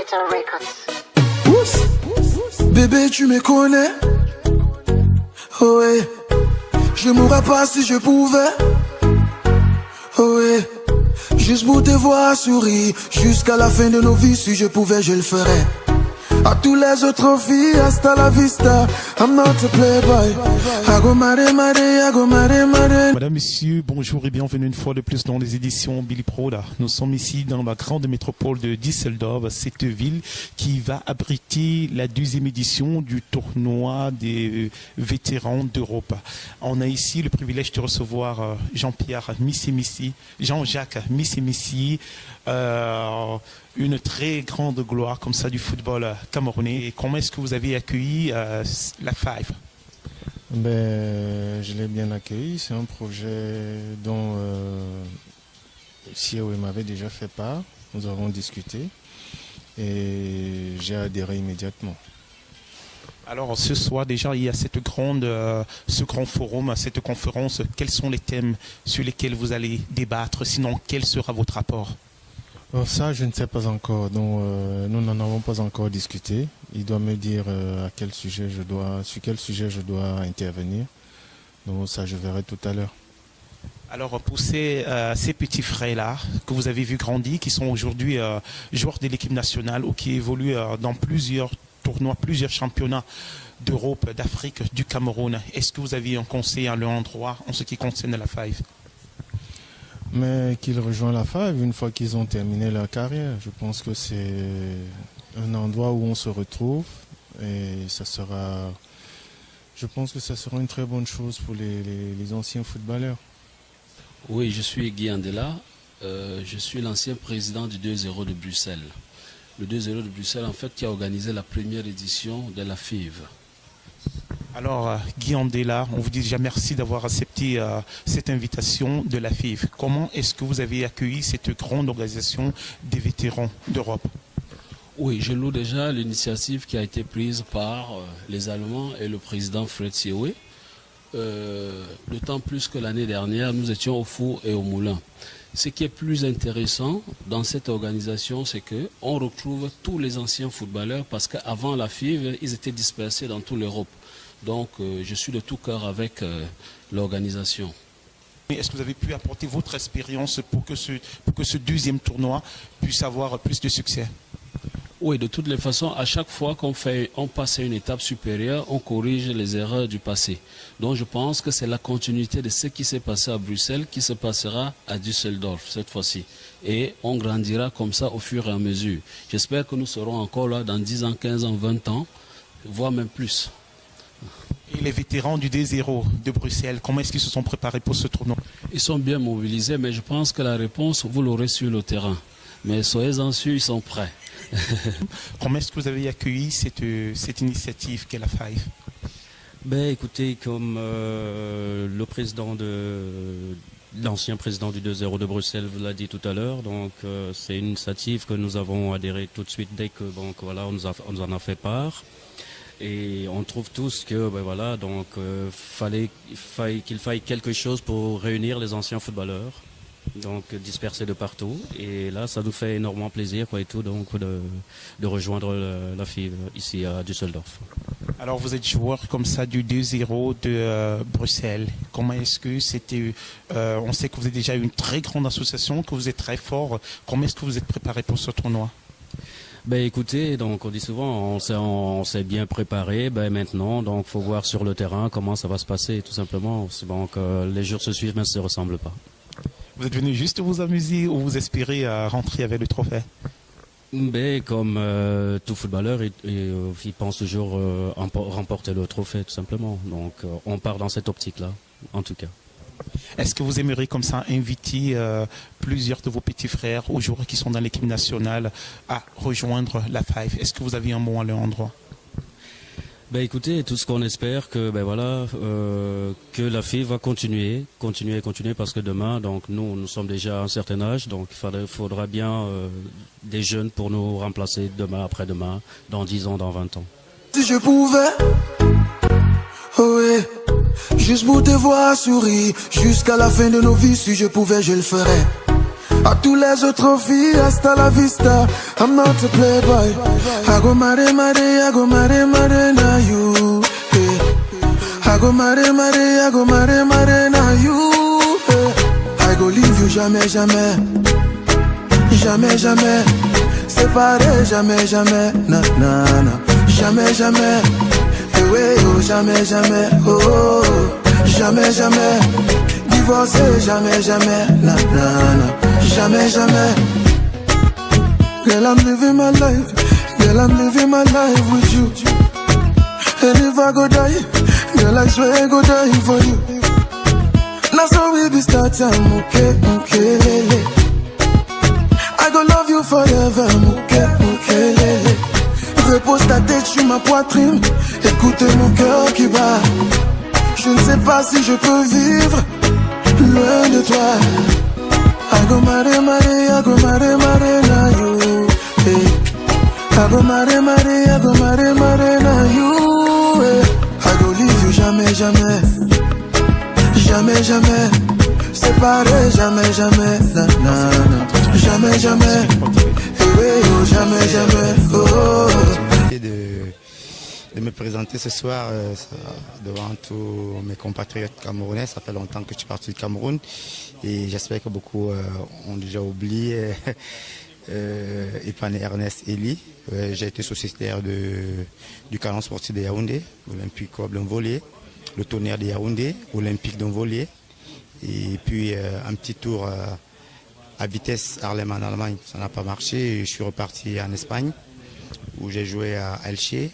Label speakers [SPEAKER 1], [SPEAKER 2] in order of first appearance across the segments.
[SPEAKER 1] Better Records.
[SPEAKER 2] Bébé, tu me connais. Oh ouais. Je mourrais pas si je pouvais. Oh ouais. Juste pour te voir sourire jusqu'à la fin de nos vies. Si je pouvais, je le ferais. À tous les autres filles, hasta la vista. I'm not a playboy. I go mare, mare, I go mare, mare.
[SPEAKER 3] Madame, Messieurs, bonjour et bienvenue une fois de plus dans les éditions Billy Pro. Là. Nous sommes ici dans la grande métropole de Düsseldorf, cette ville qui va abriter la 12e édition du tournoi des vétérans d'Europe. On a ici le privilège de recevoir Jean-Jacques Missi, une très grande gloire comme ça du football camerounais. Et comment est-ce que vous avez accueilli la Five?
[SPEAKER 4] Je l'ai bien accueilli. C'est un projet dont Siawe m'avait déjà fait part. Nous avons discuté et j'ai adhéré immédiatement.
[SPEAKER 3] Alors ce soir déjà, il y a ce grand forum, cette conférence. Quels sont les thèmes sur lesquels vous allez débattre? Sinon, quel sera votre rapport?
[SPEAKER 4] Ça, je ne sais pas encore. Donc, nous n'en avons pas encore discuté. Il doit me dire sur quel sujet je dois intervenir. Donc ça, je verrai tout à l'heure.
[SPEAKER 3] Alors pour ces petits frères-là que vous avez vu grandir, qui sont aujourd'hui joueurs de l'équipe nationale ou qui évoluent dans plusieurs tournois, plusieurs championnats d'Europe, d'Afrique, du Cameroun, est-ce que vous avez un conseil à leur endroit en ce qui concerne la Five?
[SPEAKER 4] Mais qu'ils rejoignent la Five une fois qu'ils ont terminé leur carrière. Je pense que c'est un endroit où on se retrouve et je pense que ça sera une très bonne chose pour les anciens footballeurs.
[SPEAKER 5] Oui, je suis Guy Andela. Je suis l'ancien président du 2-0 de Bruxelles. Le 2-0 de Bruxelles, en fait, qui a organisé la première édition de la FIV.
[SPEAKER 3] Alors, Guy Andela, on vous dit déjà merci d'avoir accepté cette invitation de la FIV. Comment est-ce que vous avez accueilli cette grande organisation des vétérans d'Europe?
[SPEAKER 5] Oui, je loue déjà l'initiative qui a été prise par les Allemands et le président Fred Siawe. D'autant plus que l'année dernière, nous étions au four et au moulin. Ce qui est plus intéressant dans cette organisation, c'est qu'on retrouve tous les anciens footballeurs parce qu'avant la FIV, ils étaient dispersés dans toute l'Europe. Donc, je suis de tout cœur avec l'organisation.
[SPEAKER 3] Est-ce que vous avez pu apporter votre expérience pour que ce deuxième tournoi puisse avoir plus de succès?
[SPEAKER 5] Oui, de toutes les façons, à chaque fois qu'on passe à une étape supérieure, on corrige les erreurs du passé. Donc, je pense que c'est la continuité de ce qui s'est passé à Bruxelles qui se passera à Düsseldorf cette fois-ci. Et on grandira comme ça au fur et à mesure. J'espère que nous serons encore là dans 10 ans, 15 ans, 20 ans, voire même plus.
[SPEAKER 3] Et les vétérans du 2-0 de Bruxelles, comment est-ce qu'ils se sont préparés pour ce tournoi?
[SPEAKER 5] Ils sont bien mobilisés, mais je pense que la réponse, vous l'aurez sur le terrain. Mais soyez-en sûrs, ils sont prêts.
[SPEAKER 4] Comment est-ce que vous avez accueilli cette initiative qu'est la Five?
[SPEAKER 6] Écoutez, comme l'ancien président du 2-0 de Bruxelles vous l'a dit tout à l'heure, donc c'est une initiative que nous avons adhéré tout de suite dès que on nous en a fait part. Et on trouve tous que qu'il faille quelque chose pour réunir les anciens footballeurs, donc dispersés de partout. Et là, ça nous fait énormément plaisir de rejoindre la FIV ici à Düsseldorf.
[SPEAKER 3] Alors vous êtes joueur comme ça du 2-0 de Bruxelles. Comment est-ce que c'était on sait que vous avez déjà une très grande association, que vous êtes très fort. Comment est-ce que vous êtes préparé pour ce tournoi?
[SPEAKER 6] Écoutez, donc on dit souvent, on s'est bien préparé. Maintenant, donc faut voir sur le terrain comment ça va se passer, tout simplement. Donc les jours se suivent, mais ça ne se ressemble pas.
[SPEAKER 3] Vous êtes venu juste vous amuser ou vous espérez rentrer avec le trophée?
[SPEAKER 6] Comme tout footballeur, il pense toujours remporter le trophée, tout simplement. Donc on part dans cette optique-là, en tout cas.
[SPEAKER 3] Est-ce que vous aimeriez comme ça inviter plusieurs de vos petits frères ou joueurs qui sont dans l'équipe nationale à rejoindre la Five? Est-ce que vous avez un mot à leur endroit?
[SPEAKER 6] Écoutez, tout ce qu'on espère que que la FIV va continuer parce que demain, donc nous sommes déjà à un certain âge, donc il faudra bien des jeunes pour nous remplacer demain, après-demain, dans 10 ans, dans 20 ans.
[SPEAKER 2] Si je pouvais, oh ouais, juste pour te voir sourire jusqu'à la fin de nos vies, si je pouvais, je le ferais. À tous les autres filles, hasta la vista. I'm not a playboy. I go marry, I go marry, na you. I go marry, I go marry, na you. I go leave you jamais, jamais. Jamais, jamais. Séparé, jamais, jamais. Na, na, na. Jamais, jamais. Eh ouais, oh, jamais, jamais. Oh, oh, oh. Jamais, jamais. Divorcé, jamais, jamais. Na, na, na. Jamais, jamais. Girl, I'm living my life. Girl, I'm living my life with you. And if I go die, girl, I swear I go die for you. Now so we be start time, okay, okay, lele. I go love you forever, okay, okay, lele. Repose ta tête sur ma poitrine, écoute mon cœur qui bat. Je ne sais pas si je peux vivre loin de toi. I go marry, I go marry, na you. Hey. I go marry, I go marry, na you. Hey. I go leave you jamais, jamais. Jamais, jamais. Séparé, jamais, jamais. Na, na, na. Jamais, jamais. Hey, oh, jamais, jamais. Oh, oh.
[SPEAKER 1] De me présenter ce soir devant tous mes compatriotes camerounais. Ça fait longtemps que je suis parti du Cameroun et j'espère que beaucoup ont déjà oublié Ipane Ernest Eli. J'ai été sociétaire du Canon sportif de Yaoundé, Olympique Club d'Envolier, le Tonnerre de Yaoundé, Olympique d'Envolier, et puis un petit tour à Vitesse Arlem en Allemagne. Ça n'a pas marché. Je suis reparti en Espagne où j'ai joué à Elche.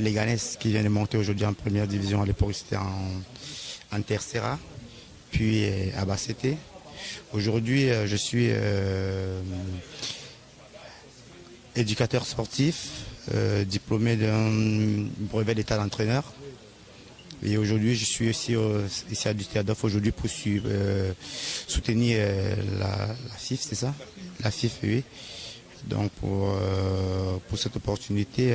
[SPEAKER 1] Leganés qui vient de monter aujourd'hui en première division, à l'époque c'était en Tercera, puis à Bacete. Aujourd'hui je suis éducateur sportif, diplômé d'un brevet d'état d'entraîneur. Et aujourd'hui je suis aussi ici à Düsseldorf aujourd'hui pour soutenir la FIF, c'est ça? La FIF, oui. Donc pour cette opportunité,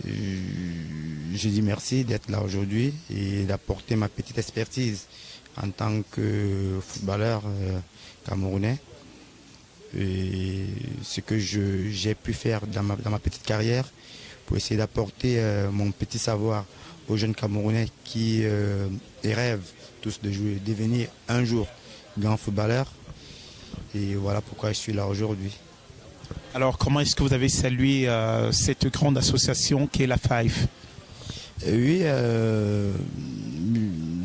[SPEAKER 1] je dis merci d'être là aujourd'hui et d'apporter ma petite expertise en tant que footballeur camerounais. Et ce que j'ai pu faire dans ma petite carrière pour essayer d'apporter mon petit savoir aux jeunes Camerounais qui rêvent tous de jouer, devenir un jour grand footballeur. Et voilà pourquoi je suis là aujourd'hui.
[SPEAKER 3] Alors, comment est-ce que vous avez salué cette grande association qui est la FIF?
[SPEAKER 1] Oui,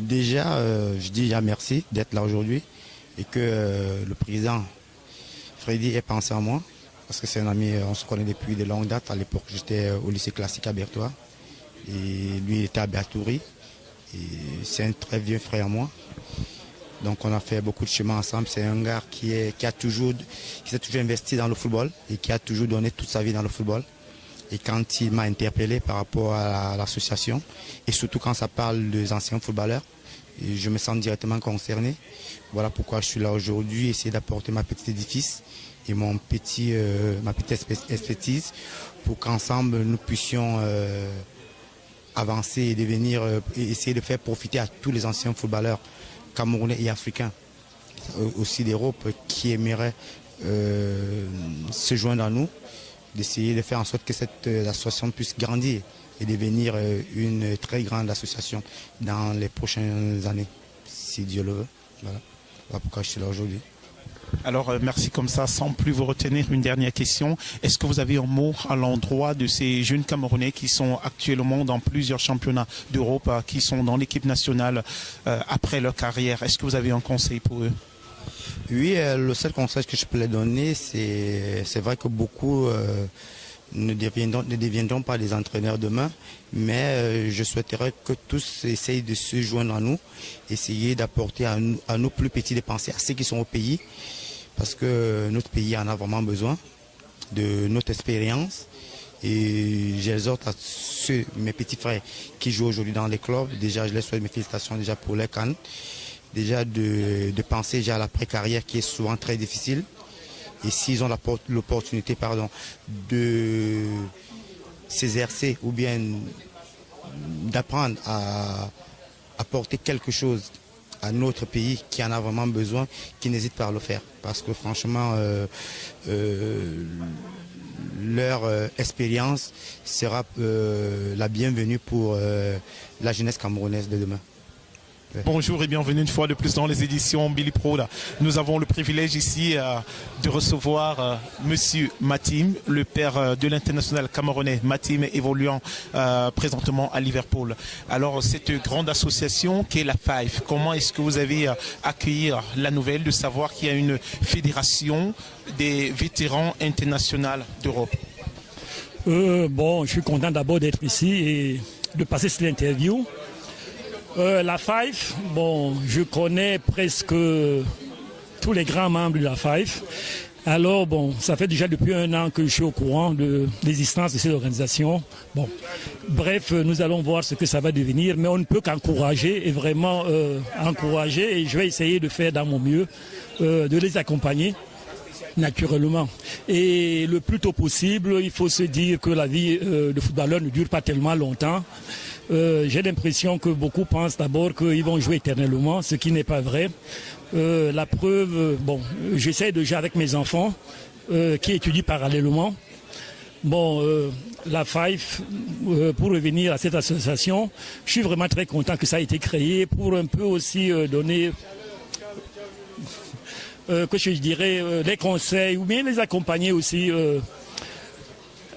[SPEAKER 1] déjà, je dis déjà merci d'être là aujourd'hui et que le président Freddy ait pensé à moi, parce que c'est un ami, on se connaît depuis de longues dates. À l'époque, j'étais au lycée classique à Berthois et lui il était à Berthouri. Et c'est un très vieux frère à moi. Donc on a fait beaucoup de chemin ensemble. C'est un gars qui s'est toujours investi dans le football et qui a toujours donné toute sa vie dans le football. Et quand il m'a interpellé par rapport à l'association, et surtout quand ça parle des anciens footballeurs, je me sens directement concerné. Voilà pourquoi je suis là aujourd'hui, essayer d'apporter ma petite édifice et ma petite expertise pour qu'ensemble nous puissions avancer et devenir, et essayer de faire profiter à tous les anciens footballeurs camerounais et africains, aussi d'Europe, qui aimeraient se joindre à nous, d'essayer de faire en sorte que cette association puisse grandir et devenir une très grande association dans les prochaines années, si Dieu le veut. Voilà pourquoi je suis là aujourd'hui.
[SPEAKER 3] Alors, merci comme ça, sans plus vous retenir, une dernière question. Est-ce que vous avez un mot à l'endroit de ces jeunes Camerounais qui sont actuellement dans plusieurs championnats d'Europe, qui sont dans l'équipe nationale après leur carrière? Est-ce que vous avez un conseil pour eux?
[SPEAKER 1] Oui, le seul conseil que je peux leur donner, c'est vrai que beaucoup ne deviendront pas des entraîneurs demain, mais je souhaiterais que tous essayent de se joindre à nous, essayer d'apporter à nos plus petits, de penser à ceux qui sont au pays, parce que notre pays en a vraiment besoin de notre expérience. Et j'exhorte à mes petits frères qui jouent aujourd'hui dans les clubs, déjà je leur souhaite mes félicitations déjà pour les CAN, déjà de penser déjà à l'après-carrière qui est souvent très difficile. Et s'ils ont l'opportunité de s'exercer ou bien d'apprendre à apporter quelque chose à notre pays qui en a vraiment besoin, qui n'hésite pas à le faire. Parce que franchement, leur expérience sera la bienvenue pour la jeunesse camerounaise de demain.
[SPEAKER 3] Bonjour et bienvenue une fois de plus dans les éditions Billy Pro. Nous avons le privilège ici de recevoir Monsieur Matim, le père de l'international camerounais Matim, évoluant présentement à Liverpool. Alors cette grande association qui est la FIFE, comment est-ce que vous avez accueilli la nouvelle de savoir qu'il y a une fédération des vétérans internationaux d'Europe?
[SPEAKER 7] Je suis content d'abord d'être ici et de passer cette interview. La FIFE, je connais presque tous les grands membres de la FIFE. Alors, ça fait déjà depuis 1 an que je suis au courant de l'existence de cette organisation. Bref, nous allons voir ce que ça va devenir, mais on ne peut qu'encourager et vraiment encourager, et je vais essayer de faire dans mon mieux, de les accompagner. Naturellement. Et le plus tôt possible, il faut se dire que la vie de footballeur ne dure pas tellement longtemps. J'ai l'impression que beaucoup pensent d'abord qu'ils vont jouer éternellement, ce qui n'est pas vrai. La preuve, j'essaie déjà avec mes enfants qui étudient parallèlement. La FIFE, pour revenir à cette association, je suis vraiment très content que ça ait été créé pour un peu aussi donner... les conseils ou bien les accompagner aussi.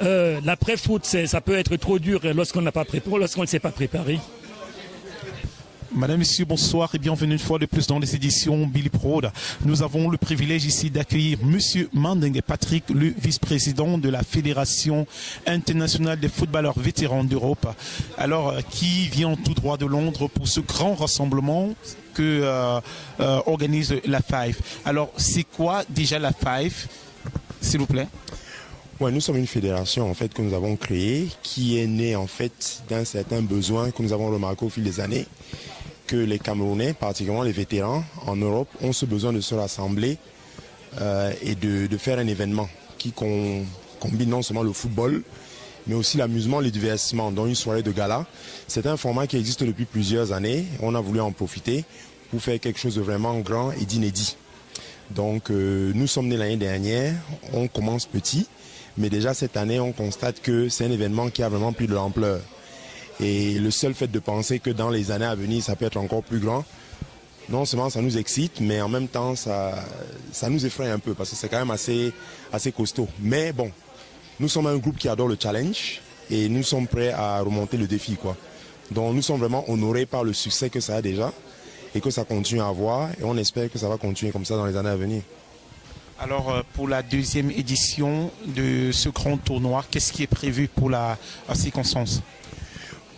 [SPEAKER 7] L'après-foot, ça peut être trop dur lorsqu'on ne s'est pas préparé.
[SPEAKER 3] Madame, Monsieur, bonsoir et bienvenue une fois de plus dans les éditions Billy Pro. Nous avons le privilège ici d'accueillir Monsieur Mandeng Patrick, le vice-président de la Fédération internationale des footballeurs vétérans d'Europe. Alors, qui vient tout droit de Londres pour ce grand rassemblement que organise la FIFE. Alors, c'est quoi déjà la FIFE, s'il vous plaît?
[SPEAKER 8] Ouais, nous sommes une fédération en fait que nous avons créée, qui est née en fait d'un certain besoin que nous avons remarqué au fil des années, que les Camerounais, particulièrement les vétérans en Europe, ont ce besoin de se rassembler et de faire un événement qui combine non seulement le football, mais aussi l'amusement, le divertissement, dans une soirée de gala. C'est un format qui existe depuis plusieurs années. On a voulu en profiter pour faire quelque chose de vraiment grand et d'inédit. Donc nous sommes nés l'année dernière, on commence petit, mais déjà cette année on constate que c'est un événement qui a vraiment pris de l'ampleur. Et le seul fait de penser que dans les années à venir ça peut être encore plus grand, non seulement ça nous excite, mais en même temps ça nous effraie un peu parce que c'est quand même assez costaud. Mais bon, nous sommes un groupe qui adore le challenge et nous sommes prêts à remonter le défi, quoi. Donc nous sommes vraiment honorés par le succès que ça a déjà et que ça continue à avoir, et on espère que ça va continuer comme ça dans les années à venir.
[SPEAKER 3] Alors pour la 2e édition de ce grand tournoi, qu'est-ce qui est prévu pour la circonstance?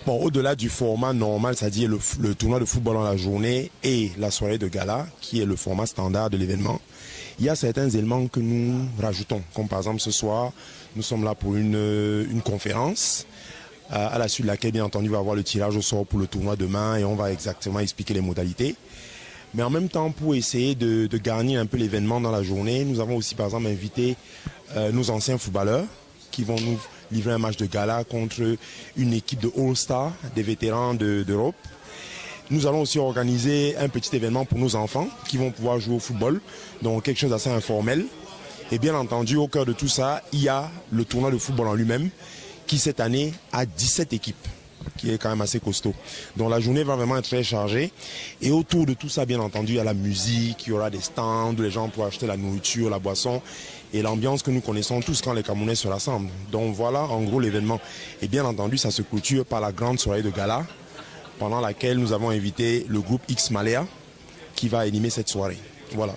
[SPEAKER 8] Au-delà du format normal, c'est-à-dire le tournoi de football dans la journée et la soirée de gala, qui est le format standard de l'événement, il y a certains éléments que nous rajoutons, comme par exemple ce soir, nous sommes là pour une conférence, à la suite de laquelle, bien entendu, il va y avoir le tirage au sort pour le tournoi demain et on va exactement expliquer les modalités. Mais en même temps, pour essayer de garnir un peu l'événement dans la journée, nous avons aussi, par exemple, invité nos anciens footballeurs qui vont nous livrer un match de gala contre une équipe de All-Star, des vétérans d'Europe. Nous allons aussi organiser un petit événement pour nos enfants qui vont pouvoir jouer au football, donc quelque chose d'assez informel. Et bien entendu, au cœur de tout ça, il y a le tournoi de football en lui-même, qui cette année a 17 équipes, qui est quand même assez costaud. Donc la journée va vraiment être très chargée. Et autour de tout ça, bien entendu, il y a la musique, il y aura des stands où les gens pourront acheter la nourriture, la boisson et l'ambiance que nous connaissons tous quand les Camerounais se rassemblent. Donc voilà en gros l'événement. Et bien entendu, ça se clôture par la grande soirée de gala, pendant laquelle nous avons invité le groupe X Malea qui va animer cette soirée. Voilà.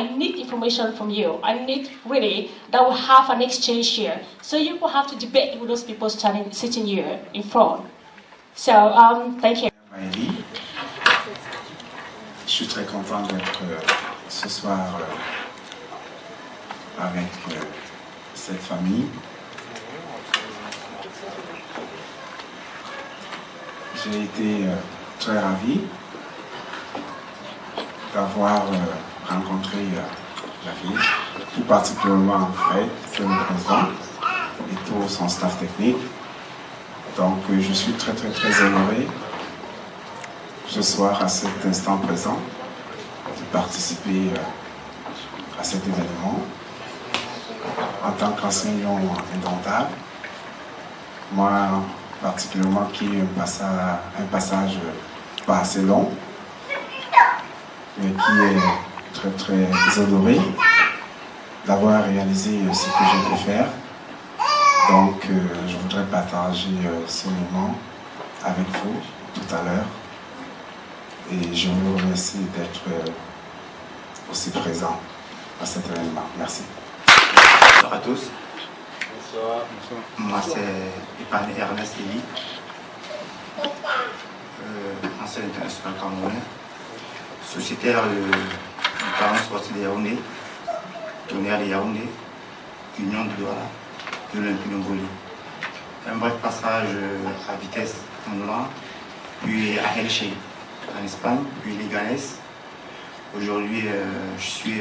[SPEAKER 9] I need information from you. I need really that we have an exchange here. So you will have to debate with those people sitting here in front. So, thank you.
[SPEAKER 10] Je suis très content d'être ce soir avec cette famille. J'ai été très ravi d'avoir rencontré la ville, tout particulièrement Fred, le président, et tout son staff technique. Donc je suis très honoré ce soir à cet instant présent de participer à cet événement en tant qu'ancien lion indomptable. Moi particulièrement qui ai un passage pas assez long, mais qui est très honoré d'avoir réalisé ce que j'ai pu faire. Donc je voudrais partager ce moment avec vous tout à l'heure. Et je vous remercie d'être aussi présent à cet événement. Merci.
[SPEAKER 1] Bonsoir à tous. Bonsoir. Moi c'est Epane Ernest Eli, ancien international camerounais, sociétaire du Parlement sportif de Yaoundé, tonnerre de Yaoundé, Union de Douala, de l'Olympique Mongolie. Un bref passage à Vitesse en Hollande, puis à Elche en Espagne, puis Leganés. Aujourd'hui, je suis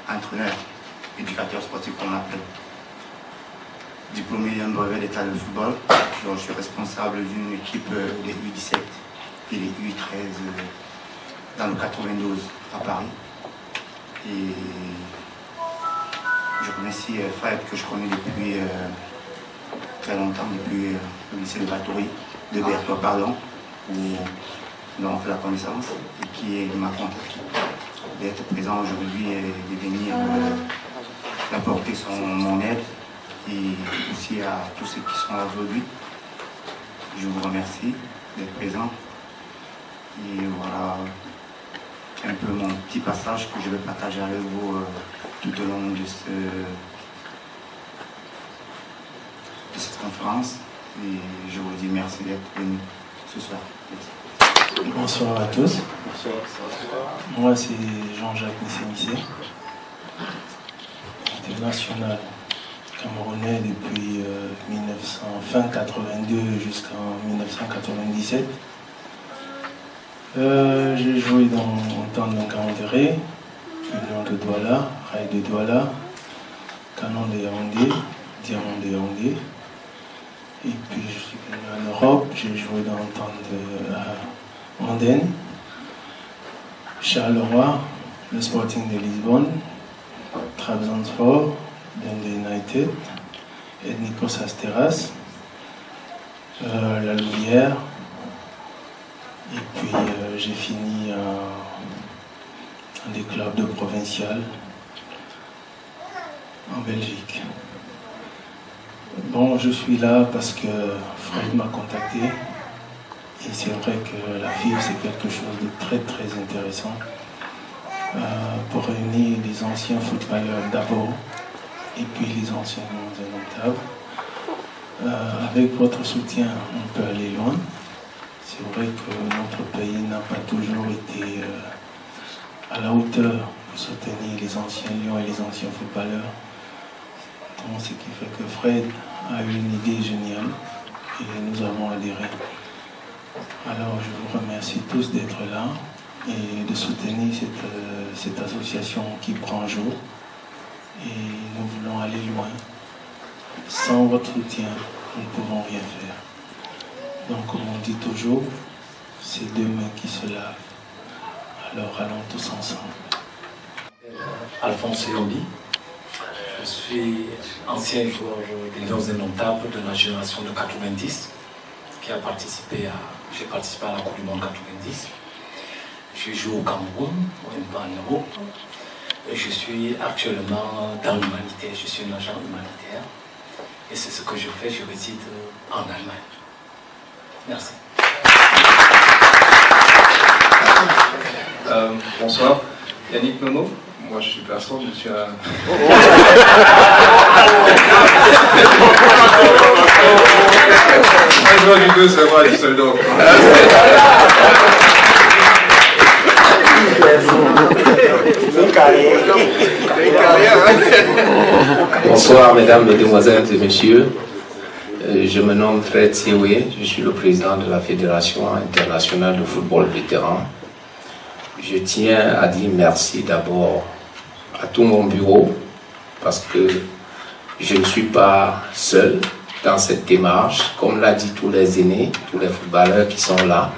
[SPEAKER 1] entraîneur, éducateur sportif qu'on appelle. Diplômé d'un brevet d'état de football. Donc, je suis responsable d'une équipe des U17 et des U13 dans le 92 à Paris. Et je remercie Fred que je connais depuis très longtemps, depuis le lycée de Batory, de Berthoud, pardon, où nous avons fait la connaissance et qui m'a contacté d'être présent aujourd'hui et de venir apporter mon aide et aussi à tous ceux qui sont là aujourd'hui. Je vous remercie d'être présent et voilà un peu mon petit passage que je vais partager avec vous tout au long de cette conférence et je vous dis merci d'être venu ce soir. Merci.
[SPEAKER 11] Bonsoir à tous. Moi c'est Jean-Jacques Nissé, international camerounais depuis fin 82 jusqu'en 1997. J'ai joué dans Tandon Kandéré, Union de Douala, Rail de Douala, Canon de Yaoundé, Diamant de Yaoundé. Et puis je suis venu en Europe, j'ai joué dans Andenne, Charleroi, le Sporting de Lisbonne, Trabzonspor, Dundee United, Ethnikos Asteras, la Louvière, et puis j'ai fini dans des clubs de provincial en Belgique. Bon, je suis là parce que Fred m'a contacté et c'est vrai que la FIF c'est quelque chose de très intéressant pour réunir les anciens footballeurs d'abord et puis les anciens indomptables. Avec votre soutien, on peut aller loin. C'est vrai que notre pays n'a pas toujours été à la hauteur pour soutenir les anciens lions et les anciens footballeurs. Donc, ce qui fait que Fred a eu une idée géniale et nous avons adhéré. Alors je vous remercie tous d'être là et de soutenir cette association qui prend jour. Et nous voulons aller loin. Sans votre soutien, nous ne pouvons rien faire. Donc comme on dit toujours, c'est deux mains qui se lavent. Alors allons tous ensemble.
[SPEAKER 12] Alphonse Yobi. Je suis ancien joueur des Lions indomptables de la génération de 90 qui a participé j'ai participé à la Coupe du Monde 90. Je joue au Cameroun, en Europe. Et je suis actuellement dans l'humanitaire, je suis un agent humanitaire. Et c'est ce que je fais, je réside en Allemagne. Merci.
[SPEAKER 13] Bonsoir, Yannick Nono. Moi, je suis personne, je suis un... c'est moi, Düsseldorf.
[SPEAKER 14] Bonsoir mesdames, mesdemoiselles et messieurs. Je me nomme Fred Siwe, je suis le président de la Fédération internationale de football vétéran. Je tiens à dire merci d'abord à tout mon bureau parce que je ne suis pas seul dans cette démarche. Comme l'a dit tous les aînés, tous les footballeurs qui sont là,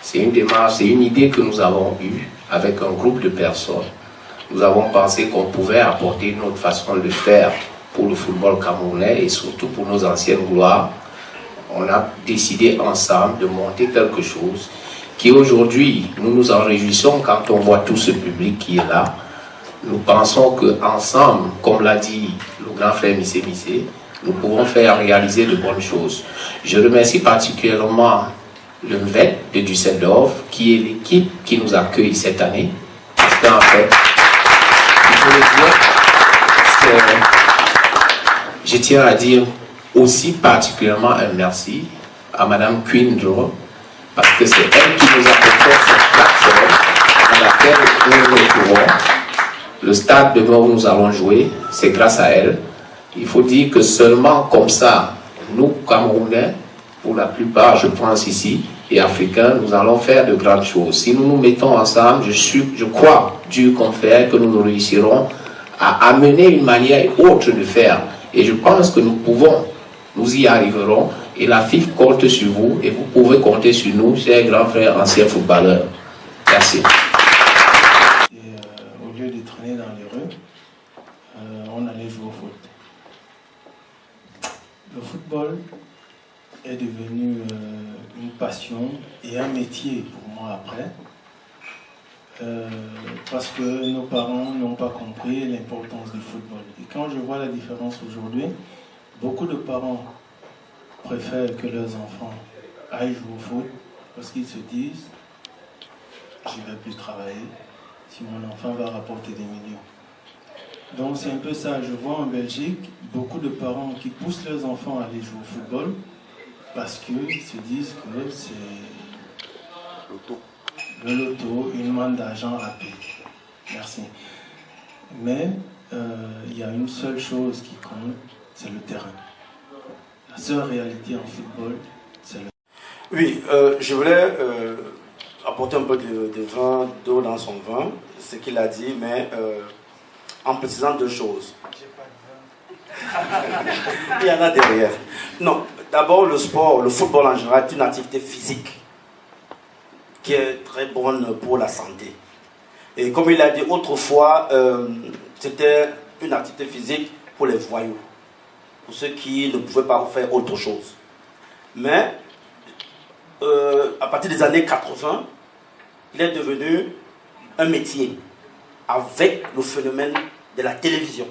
[SPEAKER 14] c'est une démarche, c'est une idée que nous avons eue avec un groupe de personnes. Nous avons pensé qu'on pouvait apporter notre façon de faire pour le football camerounais et surtout pour nos anciennes gloires. On a décidé ensemble de monter quelque chose qui aujourd'hui, nous nous en réjouissons quand on voit tout ce public qui est là. Nous pensons qu'ensemble, comme l'a dit le grand frère Missé Missé, nous pouvons faire réaliser de bonnes choses. Je remercie particulièrement le MVET de Düsseldorf, qui est l'équipe qui nous accueille cette année. Parce qu'en fait, il faut le dire, je tiens à dire aussi particulièrement un merci à Madame Quindro, parce que c'est elle qui nous a offert cette plateforme à laquelle nous nous retrouvons. Le stade demain où nous allons jouer, c'est grâce à elle. Il faut dire que seulement comme ça, nous, Camerounais, pour la plupart, je pense ici, et Africains, nous allons faire de grandes choses. Si nous nous mettons ensemble, je crois, Dieu confère, que nous réussirons à amener une manière autre de faire. Et je pense que nous pouvons, nous y arriverons. Et la FIF compte sur vous, et vous pouvez compter sur nous, chers grands frères, anciens footballeurs. Merci.
[SPEAKER 11] Au lieu de traîner dans les rues, on allait jouer au foot. Le football est devenu une passion et un métier pour moi après, parce que nos parents n'ont pas compris l'importance du football. Et quand je vois la différence aujourd'hui, beaucoup de parents préfèrent que leurs enfants aillent jouer au foot parce qu'ils se disent « je ne vais plus travailler si mon enfant va rapporter des millions ». Donc c'est un peu ça, je vois en Belgique beaucoup de parents qui poussent leurs enfants à aller jouer au football parce qu'ils se disent que c'est le loto, une manne d'argent rapide. Merci. Mais il y a une seule chose qui compte, c'est le terrain. La seule réalité en football, c'est le...
[SPEAKER 15] Oui, je voulais apporter un peu d'eau dans son vin, ce qu'il a dit, mais en précisant deux choses. Il y en a derrière. Non, d'abord le sport, le football en général, est une activité physique qui est très bonne pour la santé. Et comme il a dit autrefois, c'était une activité physique pour les voyous, pour ceux qui ne pouvaient pas faire autre chose. Mais à partir des années 80, il est devenu un métier avec le phénomène de la télévision.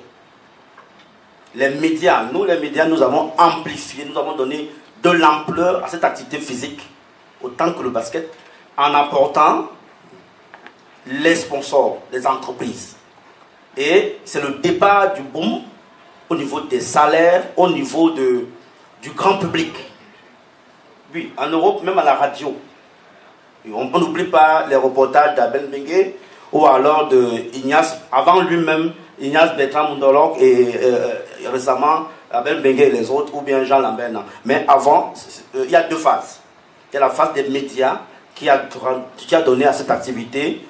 [SPEAKER 15] Les médias, nous avons amplifié, nous avons donné de l'ampleur à cette activité physique, autant que le basket, en apportant les sponsors, les entreprises. Et c'est le départ du boom au niveau des salaires, au niveau du grand public. Oui, en Europe, même à la radio. On n'oublie pas les reportages d'Abel Bengue ou alors de Ignace, avant lui-même, Ignace Bertrand Mundolok et récemment Abel Bengue et les autres, ou bien Jean Lambert. Mais avant, il y a deux phases. Il y a la phase des médias qui a donné à cette activité,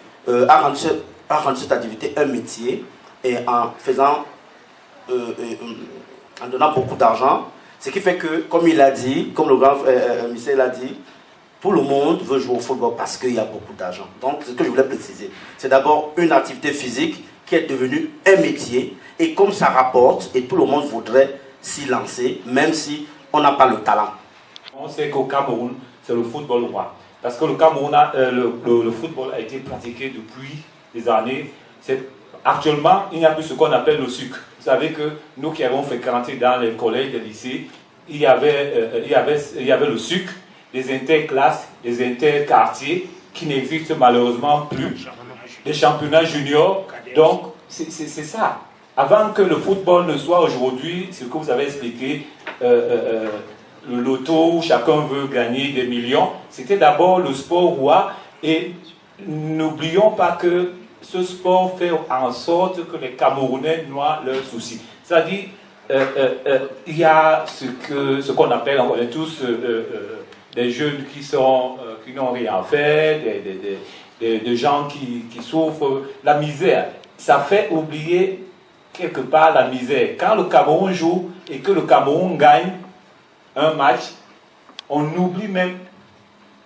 [SPEAKER 15] à rendre cette activité un métier et en faisant, en donnant beaucoup d'argent. Ce qui fait que, comme il a dit, comme le grand Michel l'a dit, tout le monde veut jouer au football parce qu'il y a beaucoup d'argent. Donc, c'est ce que je voulais préciser. C'est d'abord une activité physique qui est devenue un métier. Et comme ça rapporte, et tout le monde voudrait s'y lancer, même si on n'a pas le talent.
[SPEAKER 16] On sait qu'au Cameroun, c'est le football roi. Parce que le Cameroun, le football a été pratiqué depuis des années. Actuellement, il n'y a plus ce qu'on appelle le sucre. Vous savez que nous qui avons fréquenté dans les collèges, les lycées, il y avait le sucre, les interclasses, les interquartiers qui n'existent malheureusement plus. des championnats juniors. Donc, c'est ça. Avant que le football ne soit aujourd'hui, ce que vous avez expliqué, le loto où chacun veut gagner des millions, c'était d'abord le sport roi. Et n'oublions pas que ce sport fait en sorte que les Camerounais noient leurs soucis. C'est-à-dire, il y a ce qu'on appelle, on connaît tous, des jeunes qui n'ont rien fait, des gens qui souffrent, la misère. Ça fait oublier quelque part la misère. Quand le Cameroun joue et que le Cameroun gagne un match, on oublie même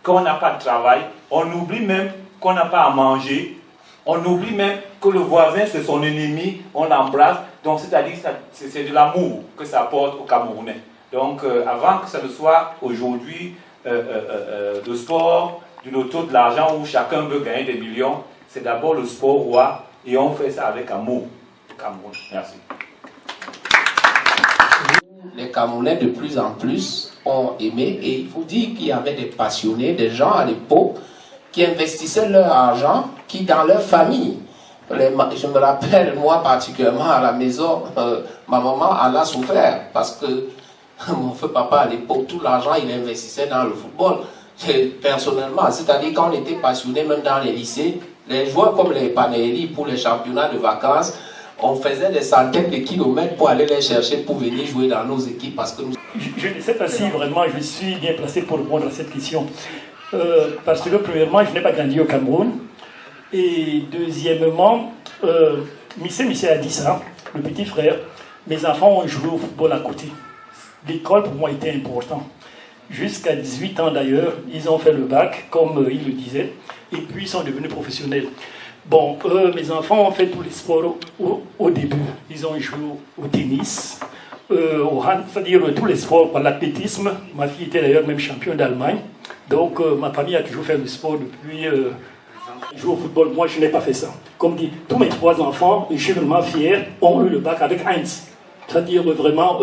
[SPEAKER 16] qu'on n'a pas de travail, on oublie même qu'on n'a pas à manger, on oublie même que le voisin c'est son ennemi, on l'embrasse. Donc c'est-à-dire c'est de l'amour que ça apporte aux Camerounais. Donc avant que ça ne soit aujourd'hui le sport, du loto, de l'argent où chacun veut gagner des millions, c'est d'abord le sport roi et on fait ça avec amour. Cameroun. Merci.
[SPEAKER 14] Les Camerounais de plus en plus ont aimé, et il faut dire qu'il y avait des passionnés, des gens à l'époque qui investissaient leur argent, qui dans leur famille, je me rappelle moi particulièrement à la maison, ma maman en a souffert parce que mon feu papa à l'époque, tout l'argent il investissait dans le football. Personnellement, c'est-à-dire quand on était passionné même dans les lycées, les joueurs comme les Panelli pour les championnats de vacances, on faisait des centaines de kilomètres pour aller les chercher pour venir jouer dans nos équipes parce que nous...
[SPEAKER 7] Je ne sais pas si vraiment je suis bien placé pour répondre à cette question. Parce que premièrement, je n'ai pas grandi au Cameroun. Et deuxièmement, Missé a dit ça, le petit frère, mes enfants ont joué au football à côté. L'école pour moi était important. Jusqu'à 18 ans d'ailleurs, ils ont fait le bac, comme il le disait, et puis ils sont devenus professionnels. Bon, mes enfants ont fait tous les sports au début. Ils ont joué au tennis, c'est-à-dire tous les sports, par l'athlétisme. Ma fille était d'ailleurs même championne d'Allemagne. Donc ma famille a toujours fait le sport depuis... jouer au football, moi je n'ai pas fait ça. Comme dit, tous mes 3 enfants, et je suis vraiment fier, ont eu le bac avec Heinz. C'est-à-dire vraiment,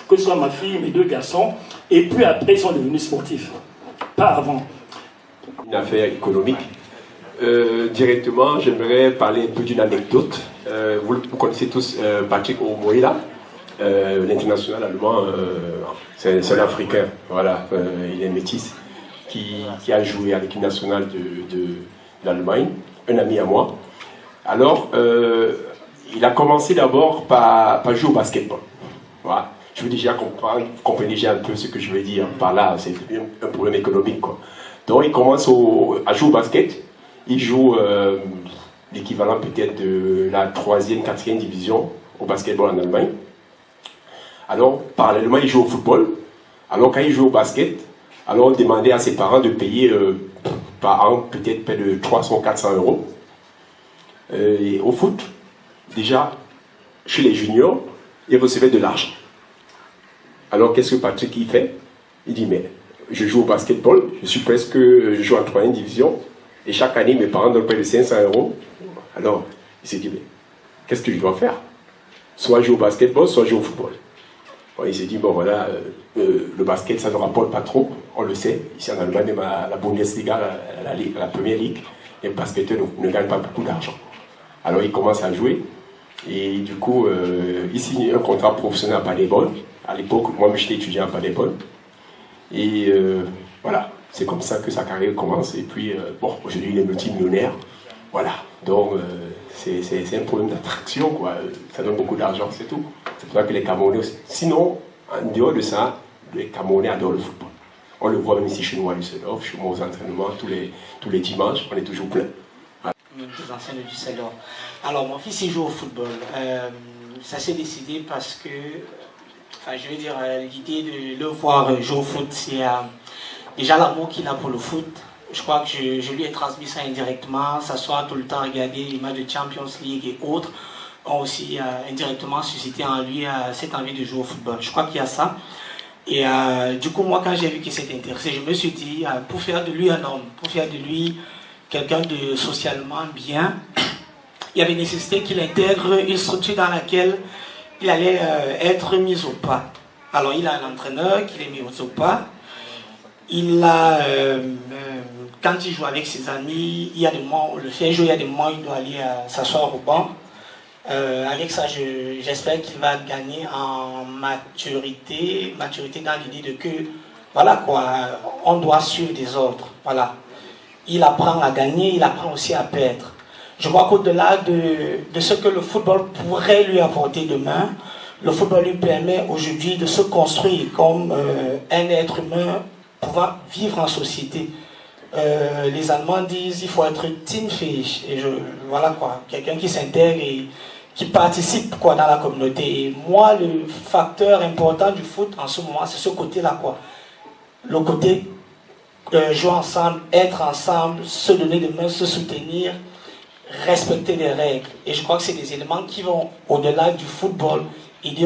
[SPEAKER 7] que ce soit ma fille, mes 2 garçons, et puis après ils sont devenus sportifs. Pas avant.
[SPEAKER 17] Une affaire économique. Directement, j'aimerais parler un peu d'une anecdote. Vous connaissez tous Patrick Omoïla, l'international allemand, c'est un Africain, voilà, il est métis, qui a joué avec une nationale de l'Allemagne, un ami à moi. Alors, il a commencé d'abord par jouer au basketball. Voilà. Je veux déjà comprendre, vous comprenez déjà un peu ce que je veux dire par là, c'est un problème économique, quoi. Donc, il commence à jouer au basket. Il joue l'équivalent peut-être de la 3e, 4e division au basketball en Allemagne. Alors, parallèlement, il joue au football. Alors, quand il joue au basket, alors on demandait à ses parents de payer par an peut-être près de 300 ou 400 euros. Et au foot, déjà, chez les juniors, il recevait de l'argent. Alors, qu'est-ce que Patrick il fait? Il dit, mais je joue au basketball, je joue en 3e division. Et chaque année, mes parents donnent près de 500 euros. Alors, il s'est dit, mais qu'est-ce que je dois faire? Soit jouer au basketball, soit jouer au football. Bon, il s'est dit, bon voilà, le basket, ça ne rapporte pas trop, on le sait. Ici en Allemagne, même à la Bundesliga, la première ligue, les basketteurs ne gagnent pas beaucoup d'argent. Alors, il commence à jouer. Et du coup, il signe un contrat professionnel à Paderborn. À l'époque, moi, j'étais étudiant à Paderborn. Et voilà. C'est comme ça que sa carrière commence. Et puis, bon, aujourd'hui, il est multimillionnaire. Voilà. Donc, c'est un problème d'attraction, quoi. Ça donne beaucoup d'argent, c'est tout. C'est pour ça que les Camerounais... Sinon, en dehors de ça, les Camerounais adorent le football. On le voit même ici chez nous à Düsseldorf, chez moi aux entraînements, tous les dimanches, on est toujours plein. Voilà.
[SPEAKER 18] Des anciens de Düsseldorf. Alors, mon fils, il joue au football. Ça s'est décidé parce que... Enfin, je veux dire, l'idée de le voir jouer au foot, c'est... déjà l'amour qu'il a pour le foot, je crois que je lui ai transmis ça indirectement, s'asseoir tout le temps, regarder les matchs de Champions League et autres, ont aussi indirectement suscité en lui cette envie de jouer au football. Je crois qu'il y a ça. Et du coup, moi, quand j'ai vu qu'il s'était intéressé, je me suis dit, pour faire de lui un homme, pour faire de lui quelqu'un de socialement bien, il y avait nécessité qu'il intègre une structure dans laquelle il allait être mis au pas. Alors, il a un entraîneur qui l'est mis au pas. Il a quand il joue avec ses amis, il y a des moments, le fait jouer, il y a des moments où il doit aller s'asseoir au banc. Avec ça, j'espère qu'il va gagner en maturité dans l'idée de que, voilà quoi, on doit suivre des ordres. Voilà. Il apprend à gagner, il apprend aussi à perdre. Je vois qu'au-delà de ce que le football pourrait lui apporter demain, le football lui permet aujourd'hui de se construire comme un être humain pouvant vivre en société. Les Allemands disent qu'il faut être teamfähig. Et voilà quoi, quelqu'un qui s'intègre et qui participe quoi, dans la communauté. Et moi, le facteur important du foot en ce moment, c'est ce côté-là quoi. Le côté jouer ensemble, être ensemble, se donner des mains, se soutenir, respecter les règles. Et je crois que c'est des éléments qui vont au-delà du football, aider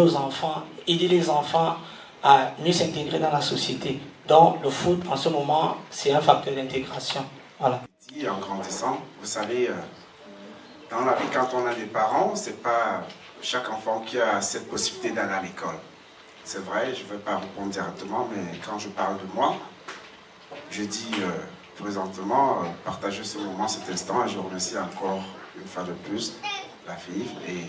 [SPEAKER 18] les enfants à mieux s'intégrer dans la société. Donc le foot en ce moment, c'est un facteur d'intégration. Voilà.
[SPEAKER 10] En grandissant, vous savez, dans la vie, quand on a des parents, c'est pas chaque enfant qui a cette possibilité d'aller à l'école. C'est vrai, je ne vais pas répondre directement, mais quand je parle de moi, je dis présentement partager ce moment, cet instant, et je remercie encore une fois de plus la FIF et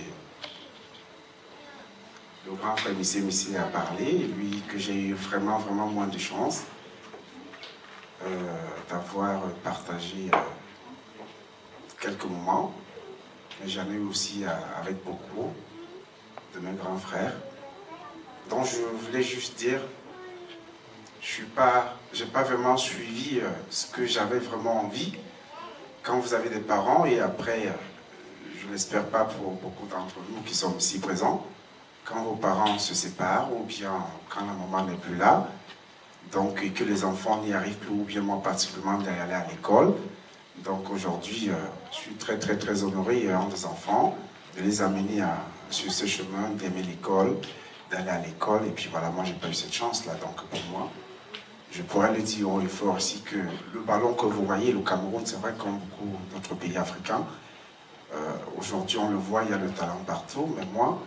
[SPEAKER 10] le grand frère Missé a parlé, lui que j'ai eu vraiment moins de chance d'avoir partagé quelques moments, mais j'en ai eu aussi avec beaucoup de mes grands frères. Donc je voulais juste dire, j'ai pas vraiment suivi ce que j'avais vraiment envie quand vous avez des parents et après, je l'espère pas pour beaucoup d'entre nous qui sommes ici présents, quand vos parents se séparent ou bien quand la maman n'est plus là, donc et que les enfants n'y arrivent plus ou bien moi particulièrement d'aller à l'école. Donc aujourd'hui, je suis très honoré ayant des enfants, de les amener sur ce chemin, d'aimer l'école, d'aller à l'école. Et puis voilà, moi j'ai pas eu cette chance-là, donc pour moi, je pourrais le dire haut et fort aussi que le ballon que vous voyez, le Cameroun, c'est vrai comme beaucoup d'autres pays africains, aujourd'hui on le voit, il y a le talent partout, mais moi,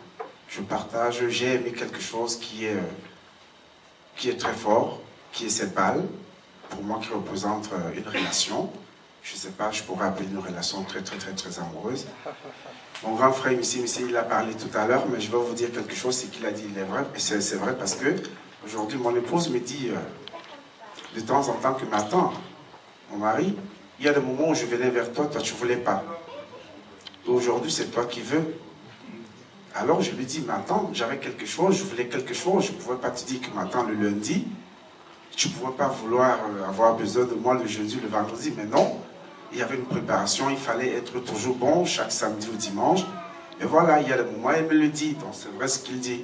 [SPEAKER 10] j'ai aimé quelque chose qui est très fort, qui est cette balle, pour moi qui représente une relation. Je ne sais pas, je pourrais appeler une relation très amoureuse. Mon grand frère Missy, il a parlé tout à l'heure, mais je vais vous dire quelque chose, c'est qu'il a dit, il est vrai, et c'est vrai parce que aujourd'hui mon épouse me dit de temps en temps que, mais attends, mon mari, il y a des moments où je venais vers toi, toi tu ne voulais pas. Aujourd'hui c'est toi qui veux. Alors je lui dis, mais attends, j'avais quelque chose, je voulais quelque chose, je ne pouvais pas te dire que maintenant le lundi, tu ne pouvais pas vouloir avoir besoin de moi le jeudi, le vendredi, mais non, il y avait une préparation, il fallait être toujours bon chaque samedi ou dimanche. Et voilà, il y a des moments, il me le dit, donc c'est vrai ce qu'il dit.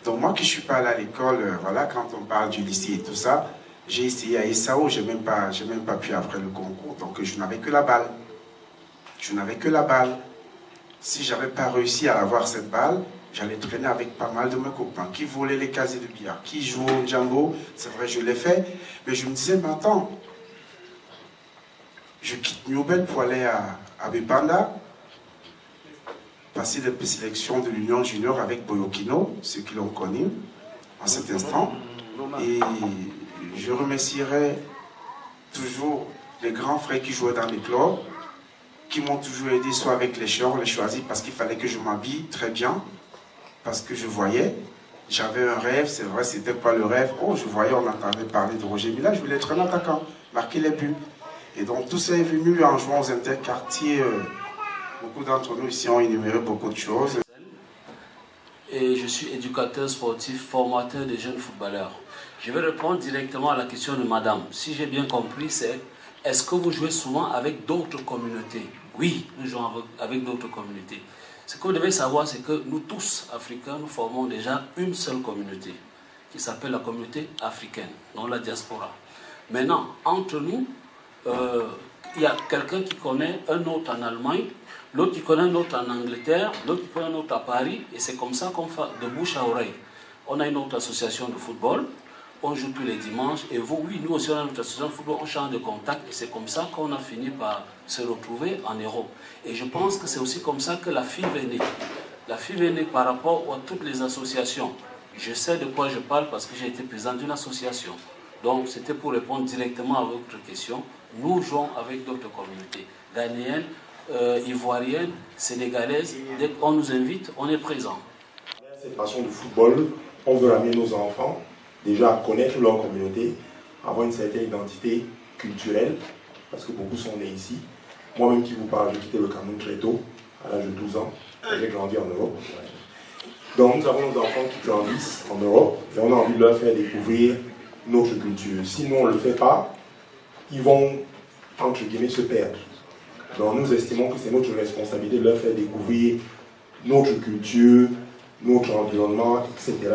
[SPEAKER 10] Donc moi qui ne suis pas allé à l'école, voilà, quand on parle du lycée et tout ça, j'ai essayé à ESAO, je n'ai même pas pu après le concours, donc je n'avais que la balle. Je n'avais que la balle. Si je n'avais pas réussi à avoir cette balle, j'allais traîner avec pas mal de mes copains qui volaient les casiers de billard, qui jouaient au Django. C'est vrai, je l'ai fait. Mais je me disais, mais attends, je quitte Newbel pour aller à Bepanda, passer des sélections de l'Union Junior avec Boyokino, ceux qui l'ont connu en cet instant. Et je remercierai toujours les grands frères qui jouaient dans les clubs, qui m'ont toujours aidé, soit avec les chœurs, les choisis, parce qu'il fallait que je m'habille très bien, parce que je voyais, j'avais un rêve, c'est vrai, c'était quoi le rêve? Oh, je voyais, on entendait parler de Roger Mila, je voulais être un attaquant, marquer les buts. Et donc tout ça est venu en jouant aux interquartiers. Beaucoup d'entre nous ici ont énuméré beaucoup de choses.
[SPEAKER 5] Et je suis éducateur sportif, formateur de jeunes footballeurs. Je vais répondre directement à la question de madame. Si j'ai bien compris, c'est est-ce que vous jouez souvent avec d'autres communautés? Oui, nous jouons avec d'autres communautés. Ce que vous devez savoir, c'est que nous tous, Africains, nous formons déjà une seule communauté, qui s'appelle la communauté africaine, non la diaspora. Maintenant, entre nous, il y a quelqu'un qui connaît un autre en Allemagne, l'autre qui connaît un autre en Angleterre, l'autre qui connaît un autre à Paris, et c'est comme ça qu'on fait de bouche à oreille. On a une autre association de football, on joue tous les dimanches, et vous, oui, nous aussi on a notre association de football, on change de contact, et c'est comme ça qu'on a fini par se retrouver en Europe. Et je pense que c'est aussi comme ça que la FIV est née. La FIV est née par rapport à toutes les associations. Je sais de quoi je parle parce que j'ai été président d'une association. Donc c'était pour répondre directement à votre question. Nous jouons avec d'autres communautés, ghanéennes, ivoiriennes, sénégalaises. Dès qu'on nous invite, on est présent.
[SPEAKER 8] Cette passion du football, on veut amener nos enfants déjà à connaître leur communauté, avoir une certaine identité culturelle, parce que beaucoup sont nés ici. Moi-même qui vous parle, j'ai quitté le Cameroun très tôt, à l'âge de 12 ans, et j'ai grandi en Europe. Donc nous avons nos enfants qui grandissent en Europe, et on a envie de leur faire découvrir notre culture. Si nous on ne le fait pas, ils vont, entre guillemets, se perdre. Donc nous estimons que c'est notre responsabilité de leur faire découvrir notre culture, notre environnement, etc.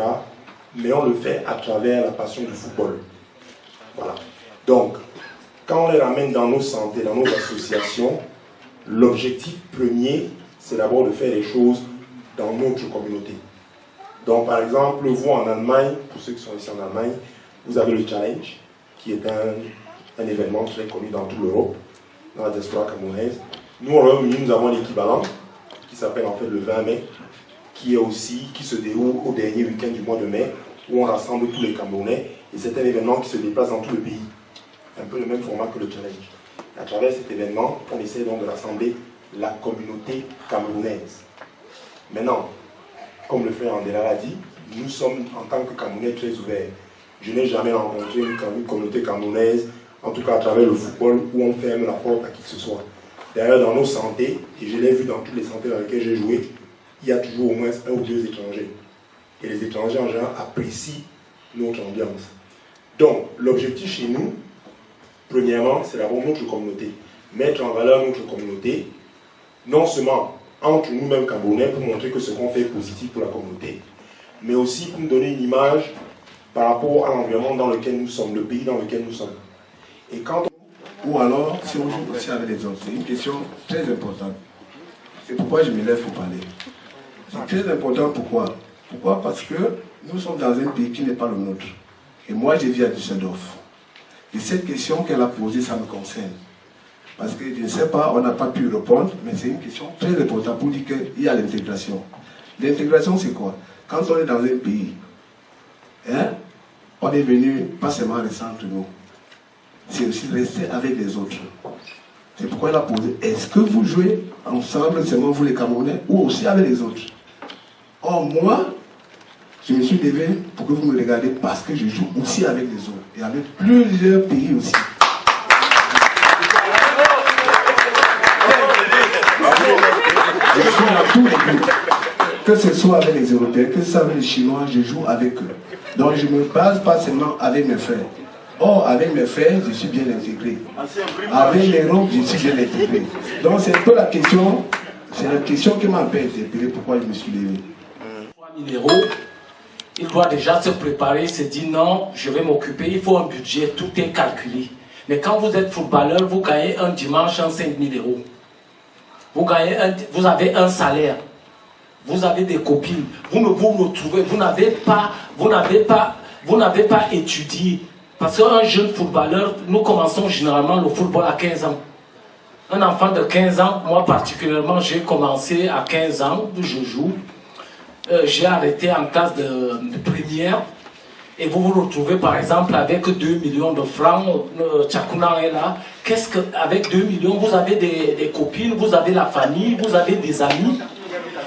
[SPEAKER 8] Mais on le fait à travers la passion du football. Voilà. Donc, quand on les ramène dans nos santé, dans nos associations, l'objectif premier, c'est d'abord de faire les choses dans notre communauté. Donc, par exemple, vous en Allemagne, pour ceux qui sont ici en Allemagne, vous avez le Challenge, qui est un événement très connu dans toute l'Europe, dans la diaspora camerounaise. Nous, au Royaume-Uni, nous avons l'équivalent, qui s'appelle en fait le 20 mai, qui se déroule au dernier week-end du mois de mai, où on rassemble tous les Camerounais, et c'est un événement qui se déplace dans tout le pays. Un peu le même format que le Challenge. À travers cet événement, on essaie donc de rassembler la communauté camerounaise. Maintenant, comme le frère Andela l'a dit, nous sommes en tant que Camerounais très ouverts. Je n'ai jamais rencontré une communauté camerounaise, en tout cas à travers le football, où on ferme la porte à qui que ce soit. D'ailleurs, dans nos santé, et je l'ai vu dans toutes les santés dans lesquelles j'ai joué, il y a toujours au moins 1 ou 2 étrangers. Et les étrangers en général apprécient notre ambiance. Donc, l'objectif chez nous, premièrement, c'est d'avoir notre communauté. Mettre en valeur notre communauté, non seulement entre nous-mêmes Camerounais pour montrer que ce qu'on fait est positif pour la communauté, mais aussi pour nous donner une image par rapport à l'environnement dans lequel nous sommes, le pays dans lequel nous sommes. Et quand
[SPEAKER 19] Ou alors, si on joue aussi avec les autres, c'est une question très importante. C'est pourquoi je me lève pour parler. C'est très important, pourquoi? Pourquoi? Parce que nous sommes dans un pays qui n'est pas le nôtre. Et moi, je vis à Düsseldorf. Et cette question qu'elle a posée, ça me concerne. Parce que je ne sais pas, on n'a pas pu répondre, mais c'est une question très importante pour dire qu'il y a l'intégration. L'intégration, c'est quoi? Quand on est dans un pays, on est venu pas seulement rester entre nous, c'est aussi rester avec les autres. C'est pourquoi elle a posé, est-ce que vous jouez ensemble, seulement vous les Camerounais, ou aussi avec les autres? Or, moi, je me suis levé pour que vous me regardiez parce que je joue aussi avec les autres et avec plusieurs pays aussi. Je suis dans tous les pays. Que ce soit avec les Européens, que ce soit avec les Chinois, je joue avec eux. Donc je ne me base pas seulement avec mes frères. Or, avec mes frères, je suis bien intégré. Avec l'Europe, je suis bien intégré. Donc c'est un peu la question, c'est la question qui m'a un peu interpellé pourquoi je me suis levé.
[SPEAKER 18] 3 000 €, il doit déjà se préparer, se dire non, je vais m'occuper, il faut un budget, tout est calculé. Mais quand vous êtes footballeur, vous gagnez un dimanche en 5 000 €. Vous avez un salaire, vous avez des copines, vous ne vous retrouvez, vous n'avez pas étudié. Parce qu'un jeune footballeur, nous commençons généralement le football à 15 ans. Un enfant de 15 ans, moi particulièrement, j'ai commencé à 15 ans, je joue. J'ai arrêté en classe de première. Et vous vous retrouvez par exemple avec 2 millions de francs, Tchakounan est là. Qu'est-ce que, avec 2 millions, vous avez des copines, vous avez la famille, vous avez des amis.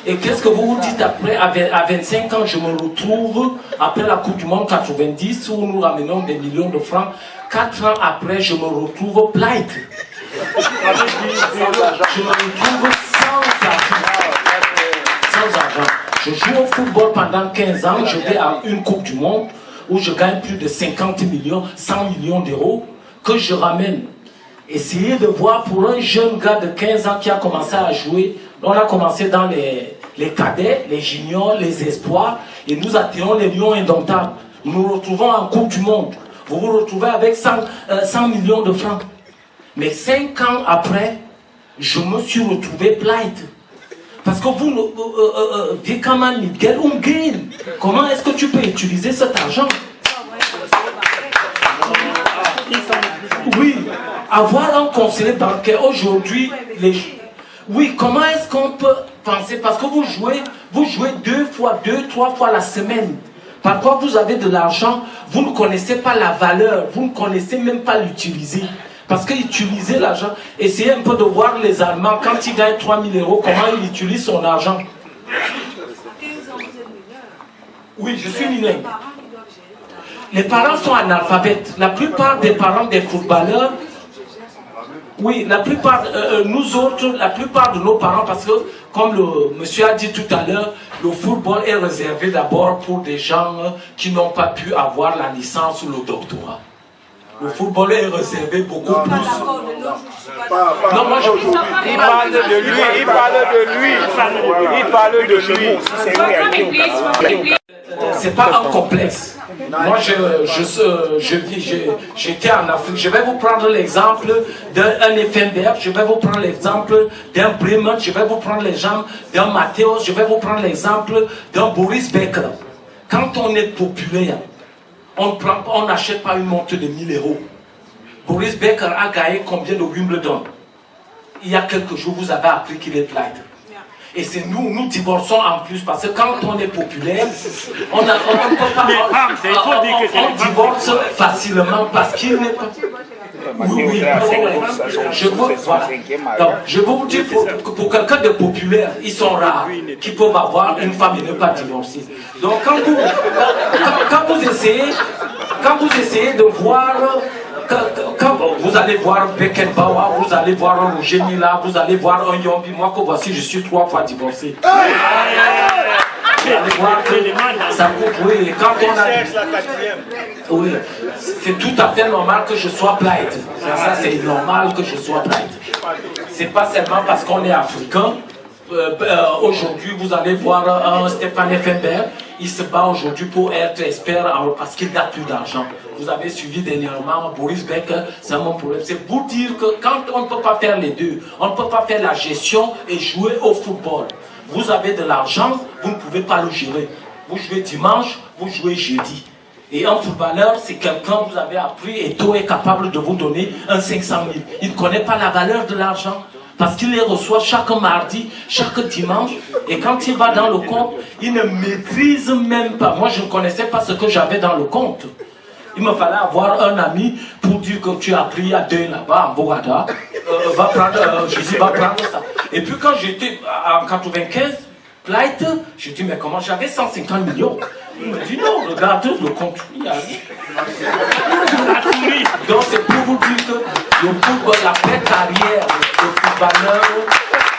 [SPEAKER 18] Et qu'est-ce que vous vous dites après, à 25 ans, je me retrouve, après la Coupe du Monde 90, où nous ramenons des millions de francs, 4 ans après, je me retrouve blight. Je me retrouve sans argent. Je joue au football pendant 15 ans, je vais à une Coupe du Monde, où je gagne plus de 50 millions, 100 millions d'euros, que je ramène. Essayez de voir pour un jeune gars de 15 ans qui a commencé à jouer. On a commencé dans les cadets, les juniors, les espoirs, et nous atteignons les lions indomptables. Nous nous retrouvons en Coupe du Monde. Vous vous retrouvez avec 100 millions de francs. Mais 5 ans après, je me suis retrouvé blight. Parce que vous, Vikaman Miguel Ungain, comment est-ce que tu peux utiliser cet argent? Oui, avoir un conseiller bancaire aujourd'hui, oui, comment est-ce qu'on peut penser? Parce que vous jouez 2 fois, 3 fois la semaine. Parfois vous avez de l'argent, vous ne connaissez pas la valeur, vous ne connaissez même pas l'utiliser.
[SPEAKER 20] Parce qu'utiliser l'argent, essayez un peu de voir les Allemands, quand ils gagnent 3 000 euros, comment ils utilisent son argent. Oui, je suis mineur. Les parents sont analphabètes. La plupart des parents des footballeurs, oui, la plupart, nous autres, la plupart de nos parents, parce que, comme le monsieur a dit tout à l'heure, le football est réservé d'abord pour des gens qui n'ont pas pu avoir la licence ou le doctorat. Le football est réservé beaucoup plus. Non, moi je...
[SPEAKER 21] Il parle de lui, il parle de lui, il parle de lui.
[SPEAKER 20] C'est pas un complexe. Moi, j'étais en Afrique. Je vais vous prendre l'exemple d'un Effenberg, je vais vous prendre l'exemple d'un Bremen, je vais vous prendre l'exemple d'un Matthäus, je vais vous prendre l'exemple d'un Boris Becker. Quand on est populaire, on n'achète pas une montre de 1000 euros. Boris Becker a gagné combien de Wimbledon? Il y a quelques jours, vous avez appris qu'il est plate. Et c'est nous divorçons en plus, parce que quand on est populaire, on divorce facilement parce qu'il n'est pas... Oui, je veux vous dire, pour quelqu'un de populaire, ils sont rares, qui peuvent avoir une femme et ne pas divorcer. Donc quand vous essayez de voir... Quand vous allez voir Beckenbauer, vous allez voir un Roger Mila, vous allez voir un Yombi, moi que voici, je suis 3 fois divorcé. Vous allez voir que ça coupe, oui, quand on a... Oui, c'est tout à fait normal que je sois blind. Ça, c'est normal que je sois blind. C'est pas seulement parce qu'on est africain. Aujourd'hui, vous allez voir un Stéphane Effenberg, il se bat aujourd'hui pour être expert parce qu'il n'a plus d'argent. Vous avez suivi dernièrement Boris Becker, c'est mon problème. C'est pour dire que quand on ne peut pas faire les deux, on ne peut pas faire la gestion et jouer au football. Vous avez de l'argent, vous ne pouvez pas le gérer. Vous jouez dimanche, vous jouez jeudi. Et un footballeur, c'est quelqu'un, vous avez appris, et Eto'o est capable de vous donner un 500 000. Il ne connaît pas la valeur de l'argent. Parce qu'il les reçoit chaque mardi, chaque dimanche. Et quand il va dans le compte, il ne maîtrise même pas. Moi, je ne connaissais pas ce que j'avais dans le compte. Il me fallait avoir un ami pour dire que tu as pris à 2 là-bas, en Bogada. Va prendre, je dis, va prendre ça. Et puis quand j'étais en 95, Plight, je dis, mais comment j'avais 150 millions. Il me dit, non, regarde le compte. Il y a donc c'est pour vous dire que le football, la vraie carrière de footballeur,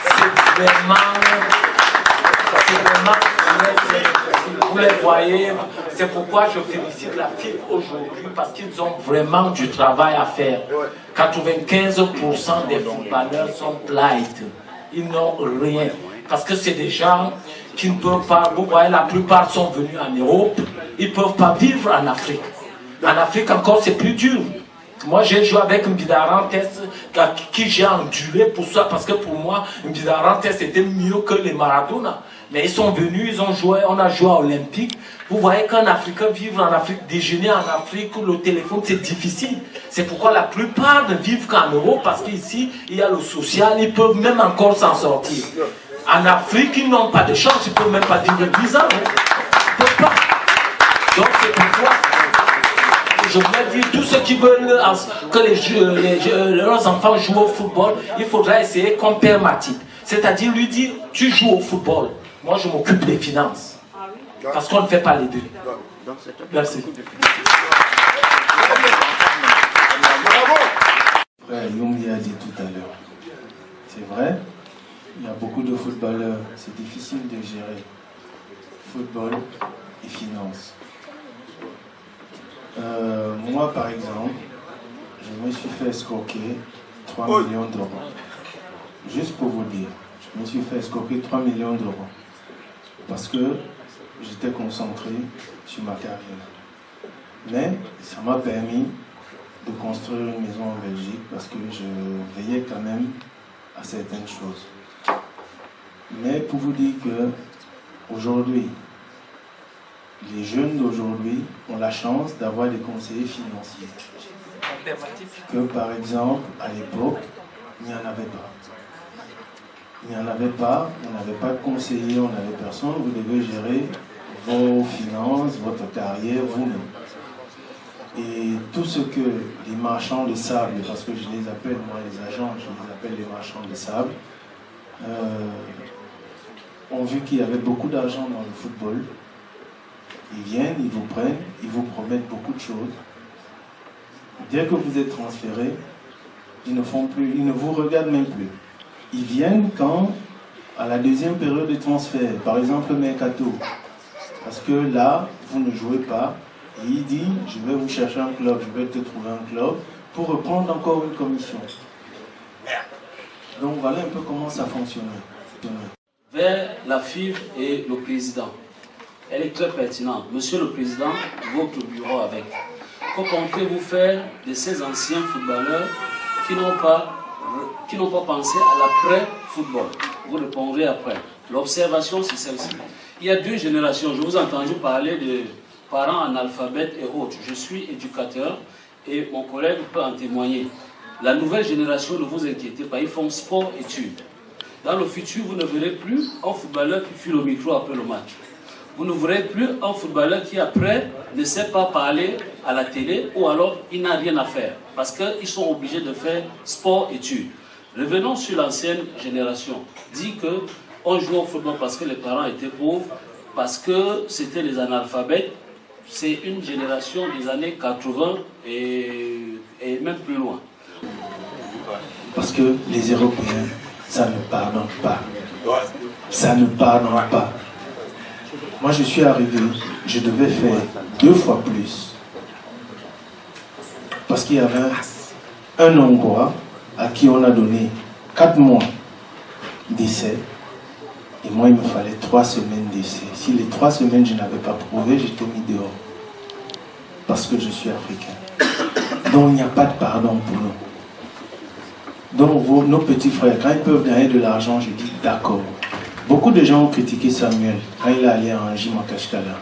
[SPEAKER 20] c'est vraiment, vous les voyez, c'est pourquoi je félicite la FIF aujourd'hui, parce qu'ils ont vraiment du travail à faire. 95% des footballeurs sont plight, ils n'ont rien, parce que c'est des gens qui ne peuvent pas, vous voyez, la plupart sont venus en Europe, ils ne peuvent pas vivre en Afrique. En Afrique encore c'est plus dur. Moi j'ai joué avec Mbidarantes qui j'ai enduré pour ça, parce que pour moi Mbidarantes était mieux que les Maradona. Mais ils sont venus, ils ont joué, on a joué à Olympique. Vous voyez qu'un Africain vivre en Afrique, déjeuner en Afrique, le téléphone c'est difficile. C'est pourquoi la plupart ne vivent qu'en Europe, parce qu'ici il y a le social, ils peuvent même encore s'en sortir. En Afrique ils n'ont pas de chance, ils ne peuvent même pas dire le visa. Ils ne peuvent pas. Donc c'est pourquoi je voudrais dire, tous ceux qui veulent que leurs enfants jouent au football, il faudra essayer comme Père Matip. C'est-à-dire lui dire, tu joues au football, moi je m'occupe des finances. Parce qu'on ne fait pas les deux. Merci.
[SPEAKER 11] Frère Yombi a dit tout à l'heure, c'est vrai, il y a beaucoup de footballeurs, c'est difficile de gérer football et finances. Moi, par exemple, je me suis fait escroquer 3 millions d'euros. Juste pour vous dire, je me suis fait escroquer 3 millions d'euros. Parce que j'étais concentré sur ma carrière. Mais ça m'a permis de construire une maison en Belgique parce que je veillais quand même à certaines choses. Mais pour vous dire que aujourd'hui, les jeunes d'aujourd'hui ont la chance d'avoir des conseillers financiers. Que par exemple, à l'époque, il n'y en avait pas. Il n'y en avait pas, on n'avait pas de conseiller, on n'avait personne. Vous devez gérer vos finances, votre carrière, vous-même. Et tout ce que les marchands de sable, parce que je les appelle, moi les agents, je les appelle les marchands de sable, ont vu qu'il y avait beaucoup d'argent dans le football. Ils viennent, ils vous prennent, ils vous promettent beaucoup de choses. Dès que vous êtes transféré, ils ne font plus, ils ne vous regardent même plus. Ils viennent quand, à la deuxième période de transfert, par exemple le mercato, parce que là, vous ne jouez pas, et il dit, je vais vous chercher un club, je vais te trouver un club, pour reprendre encore une commission. Donc voilà un peu comment ça fonctionne.
[SPEAKER 5] Vers la FIV et le président. Elle est très pertinente. Monsieur le président, votre bureau avec. Que comptez-vous faire de ces anciens footballeurs qui n'ont pas pensé à l'après-football? Vous répondrez après. L'observation, c'est celle-ci. Il y a 2 générations. Je vous ai entendu parler de parents analphabètes et autres. Je suis éducateur et mon collègue peut en témoigner. La nouvelle génération, ne vous inquiétez pas, ils font sport-études. Dans le futur, vous ne verrez plus un footballeur qui fuit le micro après le match. Vous ne verrez plus un footballeur qui, après, ne sait pas parler à la télé ou alors il n'a rien à faire. Parce qu'ils sont obligés de faire sport-études. Revenons sur l'ancienne génération. Dit qu'on joue au football parce que les parents étaient pauvres, parce que c'était les analphabètes. C'est une génération des années 80 et même plus loin.
[SPEAKER 11] Parce que les Européens, ça ne pardonne pas. Ça ne pardonne pas. Moi, je suis arrivé, je devais faire 2 fois plus. Parce qu'il y avait un Hongrois à qui on a donné 4 mois d'essai. Et moi, il me fallait 3 semaines d'essai. Si les 3 semaines, je n'avais pas prouvé, j'étais mis dehors. Parce que je suis africain. Donc, il n'y a pas de pardon pour nous. Donc, nos petits frères, quand ils peuvent gagner de l'argent, je dis d'accord. Beaucoup de gens ont critiqué Samuel quand il est allé en Jimakashkala.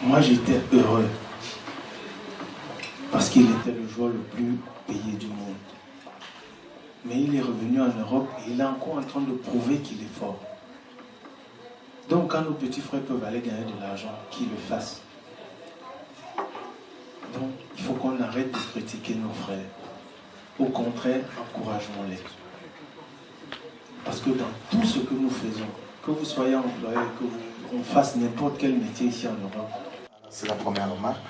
[SPEAKER 11] Moi, j'étais heureux. Parce qu'il était le joueur le plus payé du monde. Mais il est revenu en Europe et il est encore en train de prouver qu'il est fort. Donc, quand nos petits frères peuvent aller gagner de l'argent, qu'ils le fassent. Donc, il faut qu'on arrête de critiquer nos frères. Au contraire, encourageons-les. Parce que dans tout ce que nous faisons, que vous soyez employé, qu'on fasse n'importe quel métier ici en Europe.
[SPEAKER 4] C'est la première remarque.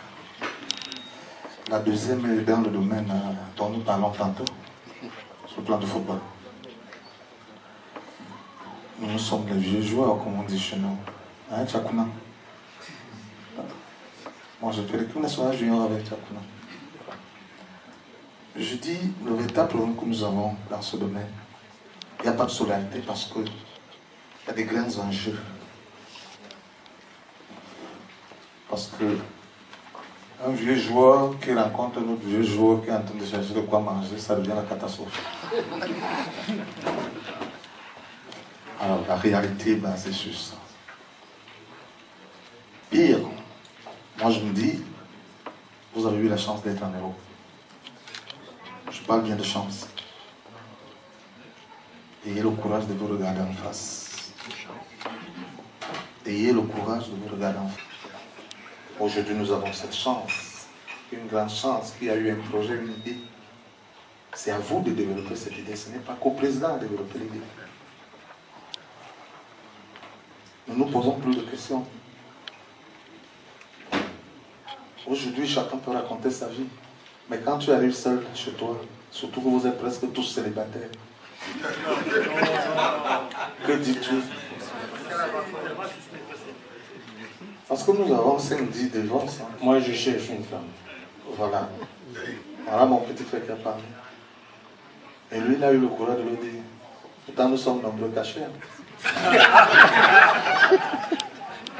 [SPEAKER 4] La deuxième est dans le domaine dont nous parlons tantôt, sur le plan du football. Nous sommes les vieux joueurs, comme on dit chez nous. Hein, Tchakouna. Moi, je peux dire qu'on soit junior avec Tchakouna. Je dis, le véritable problème que nous avons dans ce domaine, il n'y a pas de solidarité parce qu'il y a des grands enjeux. Parce que un vieux joueur qui rencontre un autre vieux joueur qui est en train de chercher de quoi manger, ça devient la catastrophe. Alors la réalité est basée sur ça. Pire, moi je me dis, vous avez eu la chance d'être en Europe. Je parle bien de chance. Ayez le courage de vous regarder en face. Ayez le courage de vous regarder en face. Aujourd'hui, nous avons cette chance, une grande chance, qu'il y a eu un projet, une idée. C'est à vous de développer cette idée, ce n'est pas qu'au président de développer l'idée. Nous ne nous posons plus de questions. Aujourd'hui, chacun peut raconter sa vie. Mais quand tu arrives seul chez toi, surtout que vous êtes presque tous célibataires, que dis-tu? Parce que nous avons 5-10 divorces. Hein.
[SPEAKER 11] Moi, je cherche une femme.
[SPEAKER 4] Voilà. Voilà mon petit frère qui a parlé. Et lui, il a eu le courage de le dire. Pourtant, nous sommes nombreux cachés.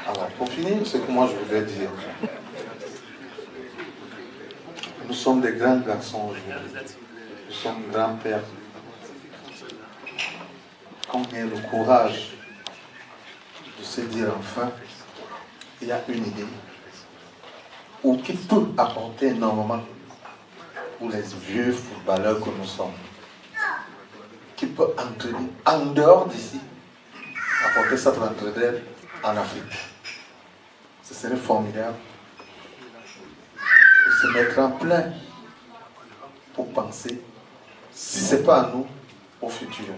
[SPEAKER 4] Alors, pour finir, ce que moi je voudrais dire. Nous sommes des grands garçons aujourd'hui. Nous sommes grands-pères. Combien le courage de se dire enfin, il y a une idée ou qui peut apporter énormément pour les vieux footballeurs que nous sommes, qui peut entraîner en dehors d'ici, apporter cette rentrée en Afrique. Ce serait formidable. se mettra plein pour penser, si ce n'est pas à nous, au futur.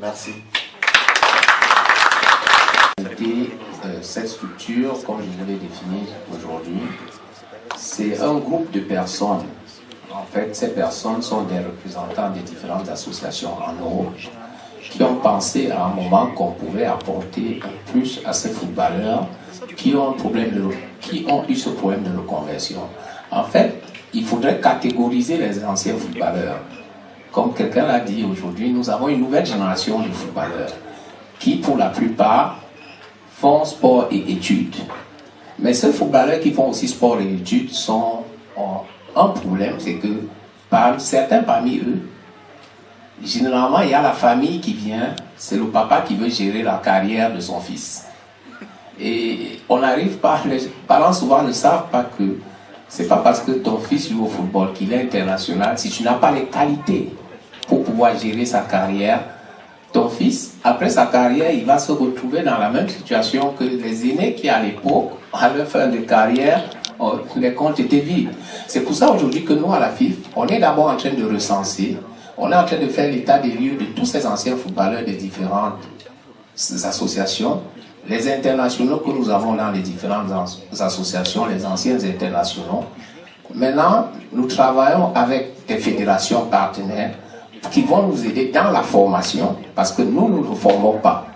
[SPEAKER 4] Merci.
[SPEAKER 14] Cette structure, comme je vous l'ai définie aujourd'hui, c'est un groupe de personnes. En fait, ces personnes sont des représentants des différentes associations en Europe qui ont pensé à un moment qu'on pouvait apporter un plus à ces footballeurs qui ont eu ce problème de reconversion. En fait, il faudrait catégoriser les anciens footballeurs. Comme quelqu'un l'a dit aujourd'hui, nous avons une nouvelle génération de footballeurs qui, pour la plupart, font sport et études. Mais ces footballeurs qui font aussi sport et études ont un problème, c'est que certains parmi eux, généralement, il y a la famille qui vient, c'est le papa qui veut gérer la carrière de son fils. Et on n'arrive pas, les parents souvent ne savent pas que c'est pas parce que ton fils joue au football qu'il est international. Si tu n'as pas les qualités pour pouvoir gérer sa carrière, ton fils, après sa carrière, il va se retrouver dans la même situation que les aînés qui, à l'époque, à leur fin de carrière, les comptes étaient vides. C'est pour ça aujourd'hui que nous, à la FIF, on est d'abord en train de recenser, on est en train de faire l'état des lieux de tous ces anciens footballeurs des différentes associations, les internationaux que nous avons dans les différentes associations, les anciens internationaux. Maintenant, nous travaillons avec des fédérations partenaires qui vont nous aider dans la formation, parce que nous ne formons pas.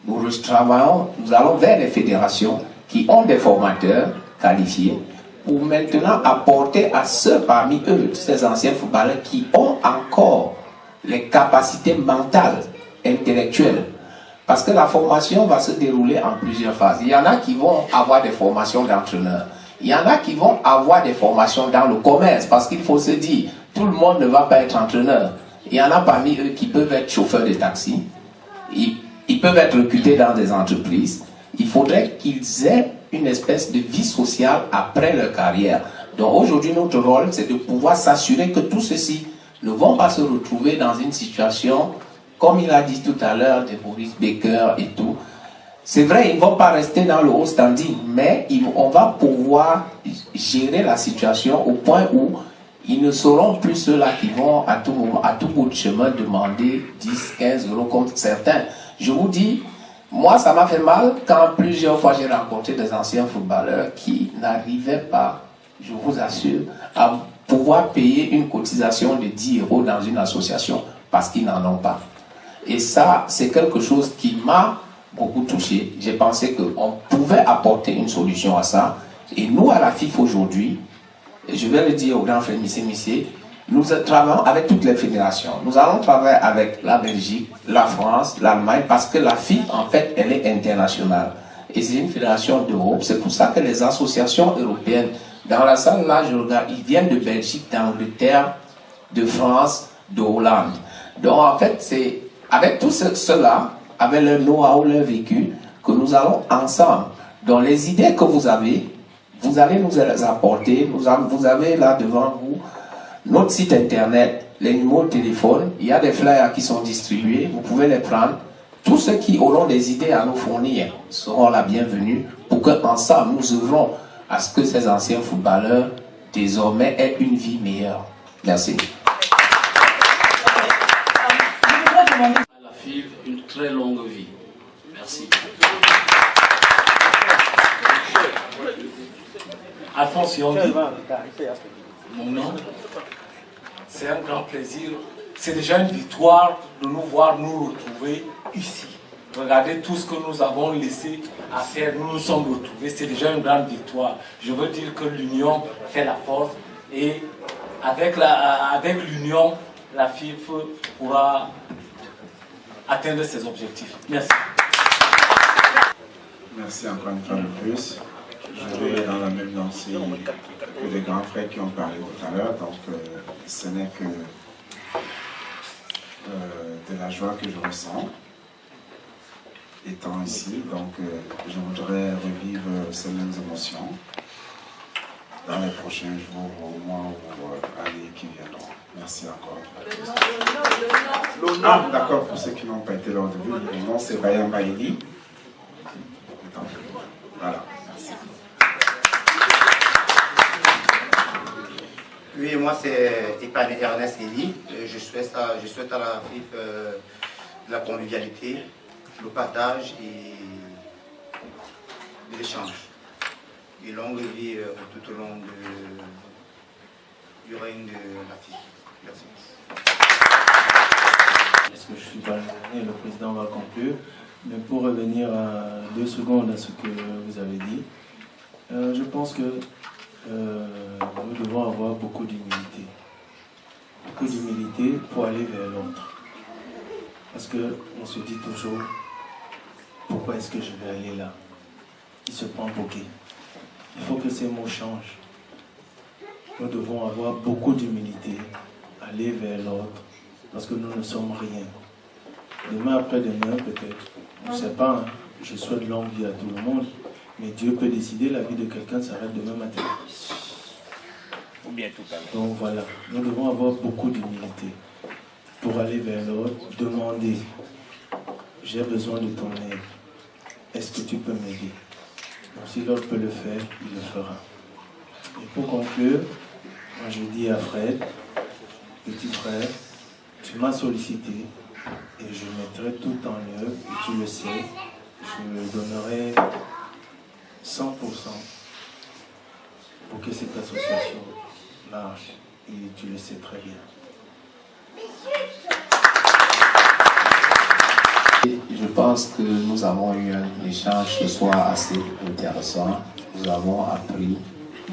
[SPEAKER 14] Nous allons vers les fédérations qui ont des formateurs qualifiés pour maintenant apporter à ceux parmi eux, ces anciens footballeurs qui ont encore les capacités mentales, intellectuelles. Parce que la formation va se dérouler en plusieurs phases. Il y en a qui vont avoir des formations d'entraîneurs. Il y en a qui vont avoir des formations dans le commerce, parce qu'il faut se dire, tout le monde ne va pas être entraîneur. Il y en a parmi eux qui peuvent être chauffeurs de taxi. Ils peuvent être recrutés dans des entreprises. Il faudrait qu'ils aient une espèce de vie sociale après leur carrière. Donc aujourd'hui, notre rôle, c'est de pouvoir s'assurer que tous ceux-ci ne vont pas se retrouver dans une situation, comme il a dit tout à l'heure, de Boris Becker et tout. C'est vrai, ils ne vont pas rester dans le haut standing, mais on va pouvoir gérer la situation au point où ils ne seront plus ceux-là qui vont à tout moment, à tout bout de chemin, demander 10, 15 euros comme certains. Je vous dis, moi, ça m'a fait mal quand plusieurs fois j'ai rencontré des anciens footballeurs qui n'arrivaient pas, je vous assure, à pouvoir payer une cotisation de 10 euros dans une association parce qu'ils n'en ont pas. Et ça, c'est quelque chose qui m'a beaucoup touché. J'ai pensé qu'on pouvait apporter une solution à ça. Et nous, à la FIF aujourd'hui, et je vais le dire au grand frère Missé, nous travaillons avec toutes les fédérations. Nous allons travailler avec la Belgique, la France, l'Allemagne, parce que la FIF, en fait, elle est internationale. Et c'est une fédération d'Europe. C'est pour ça que les associations européennes, dans la salle là, je regarde, ils viennent de Belgique, d'Angleterre, de France, de Hollande. Donc, en fait, c'est avec tout cela, avec leur know-how, leur vécu, que nous allons ensemble. Donc, les idées que vous allez nous les apporter. Vous avez là devant vous notre site internet, les numéros de téléphone. Il y a des flyers qui sont distribués. Vous pouvez les prendre. Tous ceux qui auront des idées à nous fournir seront la bienvenue pour qu'ensemble nous œuvrons à ce que ces anciens footballeurs désormais aient une vie meilleure. Merci.
[SPEAKER 5] À la FIF, une très longue vie. Merci.
[SPEAKER 12] Alphonse Yondi, mon nom, c'est un grand plaisir. C'est déjà une victoire de nous voir nous retrouver ici. Regardez tout ce que nous avons laissé à faire, nous nous sommes retrouvés. C'est déjà une grande victoire. Je veux dire que l'union fait la force et avec l'union, la FIF pourra atteindre ses objectifs. Merci.
[SPEAKER 10] Merci encore une fois de plus. Je vais dans la même lancée que les grands frères qui ont parlé tout à l'heure, donc ce n'est que de la joie que je ressens étant ici, donc je voudrais revivre ces mêmes émotions dans les prochains jours, au mois ou années qui viendront. Merci encore. Ah, d'accord, pour ceux qui n'ont pas été lors de vous, le nom c'est Bayamba Eli. Voilà.
[SPEAKER 6] moi, c'est Epane Ernest Eli. Je souhaite à la FIF la convivialité, le partage et de l'échange. Et longue vie tout au long du règne de la FIF. Merci.
[SPEAKER 11] Est-ce que je suis pas le président va conclure. Mais pour revenir à 2 secondes à ce que vous avez dit, je pense que nous devons avoir beaucoup d'humilité. Beaucoup d'humilité pour aller vers l'autre. Parce qu'on se dit toujours, pourquoi est-ce que je vais aller là? Il se prend pour qui? Il faut que ces mots changent. Nous devons avoir beaucoup d'humilité, aller vers l'autre, parce que nous ne sommes rien. Demain après-demain, peut-être, je ne sais pas, hein, je souhaite longue vie à tout le monde, mais Dieu peut décider, la vie de quelqu'un s'arrête demain matin.
[SPEAKER 21] Ou bien tout à l'heure.
[SPEAKER 11] Donc voilà, nous devons avoir beaucoup d'humilité pour aller vers l'autre, demander, j'ai besoin de ton aide, est-ce que tu peux m'aider? Donc si l'autre peut le faire, il le fera. Et pour conclure, moi je dis à Fred, petit frère, tu m'as sollicité et je mettrai tout en œuvre, et tu le sais, je donnerai 100% pour que cette association marche, et tu le sais très bien.
[SPEAKER 14] Je pense que nous avons eu un échange ce soir assez intéressant. Nous avons appris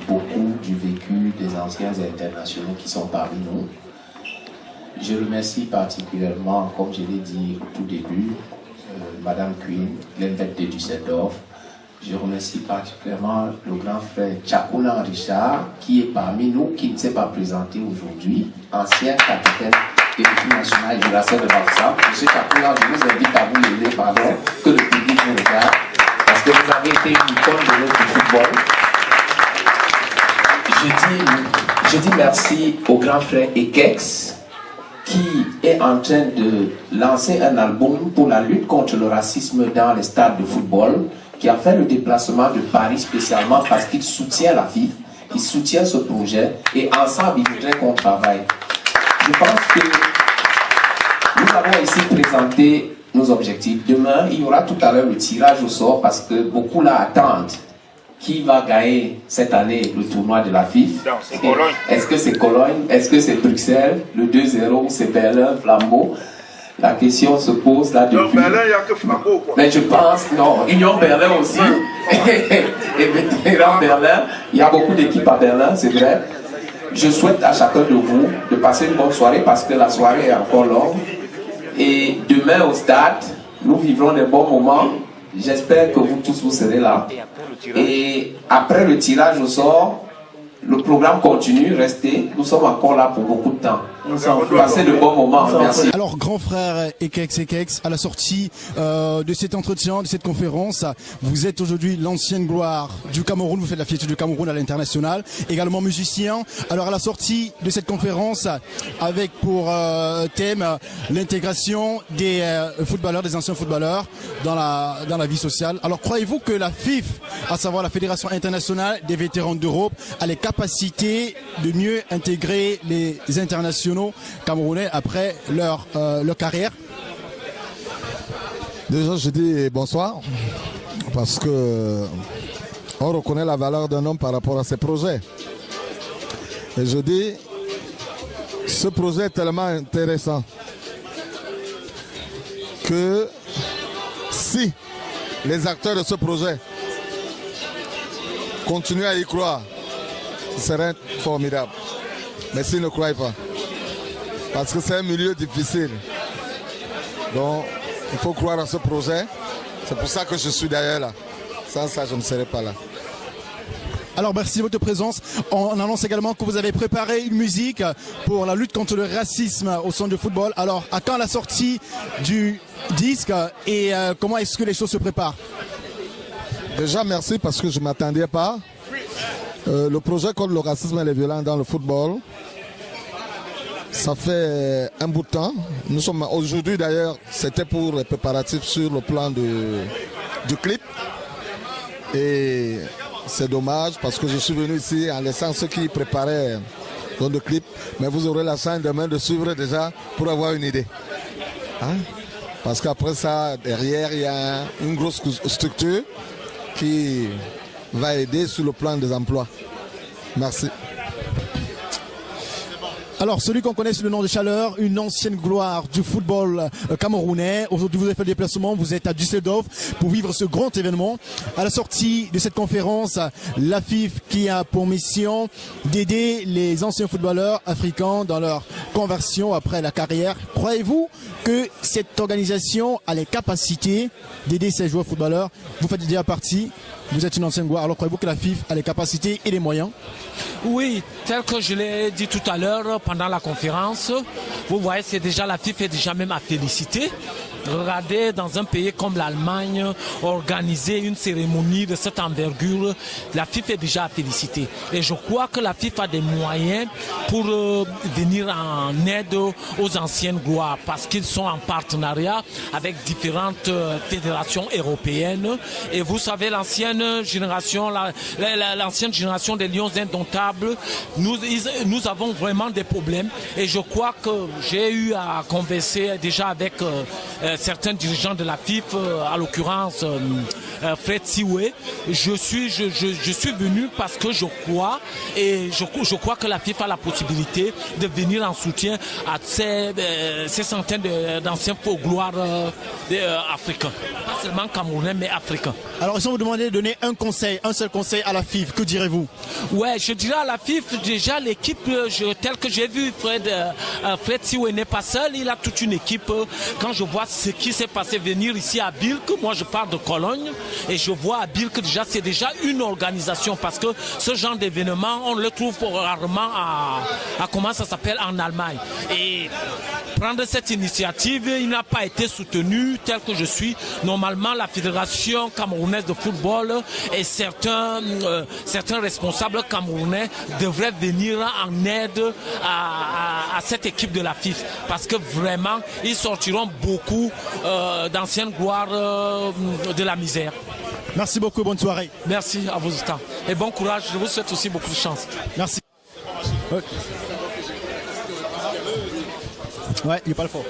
[SPEAKER 14] beaucoup du vécu des anciens internationaux qui sont parmi nous. Je remercie particulièrement, comme je l'ai dit au tout début, Madame Queen, l'Invête de Düsseldorf. Je remercie particulièrement le grand frère Tchakoulan Richard, qui est parmi nous, qui ne s'est pas présenté aujourd'hui, ancien capitaine de l'équipe nationale du Racing de Barça. Monsieur Tchakoulan, je vous invite à vous lever, pardon, que le public vous regarde, parce que vous avez été une icône de notre football. Je dis merci au grand frère Ekex, qui est en train de lancer un album pour la lutte contre le racisme dans les stades de football, qui a fait le déplacement de Paris spécialement parce qu'il soutient la FIF, il soutient ce projet et ensemble il voudrait qu'on travaille. Je pense que nous avons ici présenté nos objectifs. Demain, il y aura tout à l'heure le tirage au sort parce que beaucoup là attendent qui va gagner cette année le tournoi de la FIF. Est-ce que c'est Cologne? Est-ce que c'est Bruxelles? Le 2-0 ou c'est Berlin, Flambeau? La question se pose là depuis.
[SPEAKER 21] Non, Berlin, il n'y a que Flambeau, quoi.
[SPEAKER 14] Mais je pense, non, Union Berlin aussi. Et Vétéran Berlin, il y a beaucoup d'équipes à Berlin, c'est vrai. Je souhaite à chacun de vous de passer une bonne soirée parce que la soirée est encore longue. Et demain au stade, nous vivrons des bons moments. J'espère que vous tous vous serez là. Et après le tirage au sort, le programme continue, restez. Nous sommes encore là pour beaucoup de temps. Passez de bons moments. Merci.
[SPEAKER 22] Alors, grand frère Ekex, à la sortie de cet entretien, de cette conférence, vous êtes aujourd'hui l'ancienne gloire du Cameroun. Vous faites la fierté du Cameroun à l'international. Également musicien. Alors, à la sortie de cette conférence, avec pour thème l'intégration des footballeurs, des anciens footballeurs dans la vie sociale. Alors, croyez-vous que la FIF, à savoir la Fédération internationale des vétérans d'Europe, a les capacités de mieux intégrer les internationaux camerounais après leur carrière?
[SPEAKER 23] Déjà, je dis bonsoir, parce que on reconnaît la valeur d'un homme par rapport à ses projets. Et je dis, ce projet est tellement intéressant que si les acteurs de ce projet continuent à y croire, ce serait formidable. Mais s'ils ne croient pas, parce que c'est un milieu difficile. Donc, il faut croire à ce projet. C'est pour ça que je suis d'ailleurs là. Sans ça, je ne serais pas là.
[SPEAKER 22] Alors, merci de votre présence. On annonce également que vous avez préparé une musique pour la lutte contre le racisme au centre de football. Alors, à quand la sortie du disque et comment est-ce que les choses se préparent?
[SPEAKER 23] Déjà, merci parce que je ne m'attendais pas. Le projet contre le racisme et les violences dans le football, ça fait un bout de temps. Nous sommes aujourd'hui d'ailleurs, c'était pour les préparatifs sur le plan du clip. Et c'est dommage parce que je suis venu ici en laissant ceux qui préparaient zone de clip, mais vous aurez la chance demain de suivre déjà pour avoir une idée. Hein? Parce qu'après ça, derrière, il y a une grosse structure qui va aider sur le plan des emplois. Merci.
[SPEAKER 22] Alors, celui qu'on connaît sous le nom de Chaleur, une ancienne gloire du football camerounais. Aujourd'hui, vous avez fait le déplacement, vous êtes à Düsseldorf pour vivre ce grand événement. À la sortie de cette conférence, la FIF qui a pour mission d'aider les anciens footballeurs africains dans leur conversion après la carrière. Croyez-vous que cette organisation a les capacités d'aider ces joueurs footballeurs? Vous faites déjà partie, vous êtes une ancienne gloire, alors croyez-vous que la FIF a les capacités et les moyens?
[SPEAKER 20] Oui, tel que je l'ai dit tout à l'heure pendant la conférence, vous voyez, c'est déjà la FIFA est déjà même à féliciter. Regardez, dans un pays comme l'Allemagne, organiser une cérémonie de cette envergure, la FIFA est déjà à féliciter. Et je crois que la FIFA a des moyens pour venir en aide aux anciennes gloires, parce qu'ils sont en partenariat avec différentes fédérations européennes. Et vous savez, l'ancienne génération, l'ancienne génération des Lions indomptables, nous avons vraiment des problèmes. Et je crois que j'ai eu à converser déjà avec certains dirigeants de la FIF, à l'occurrence Fred Siwe. Je suis venu parce que je crois que la FIF a la possibilité de venir en soutien à ces centaines d'anciens faux gloires africains. Pas seulement camerounais, mais africains.
[SPEAKER 22] Alors, si on vous demandait de donner un seul conseil à la FIF, que direz-vous?
[SPEAKER 20] Ouais, je dirais à la FIF, déjà l'équipe, telle que j'ai vu, Fred Siwe n'est pas seul, il a toute une équipe. Quand je vois ce qui s'est passé venir ici à Bilk, moi je pars de Cologne, et je vois à Bilk déjà, c'est déjà une organisation, parce que ce genre d'événement, on le trouve rarement à comment ça s'appelle, en Allemagne. Et prendre cette initiative, il n'a pas été soutenu tel que je suis. Normalement, la Fédération camerounaise de football et certains responsables camerounais devraient venir en aide à cette équipe de la FIF, parce que vraiment, ils sortiront beaucoup d'anciennes gloires de la misère.
[SPEAKER 22] Merci beaucoup, bonne soirée.
[SPEAKER 20] Merci à vous aussi. Et bon courage, je vous souhaite aussi beaucoup de chance.
[SPEAKER 22] Merci. Ouais, il n'est pas le fort.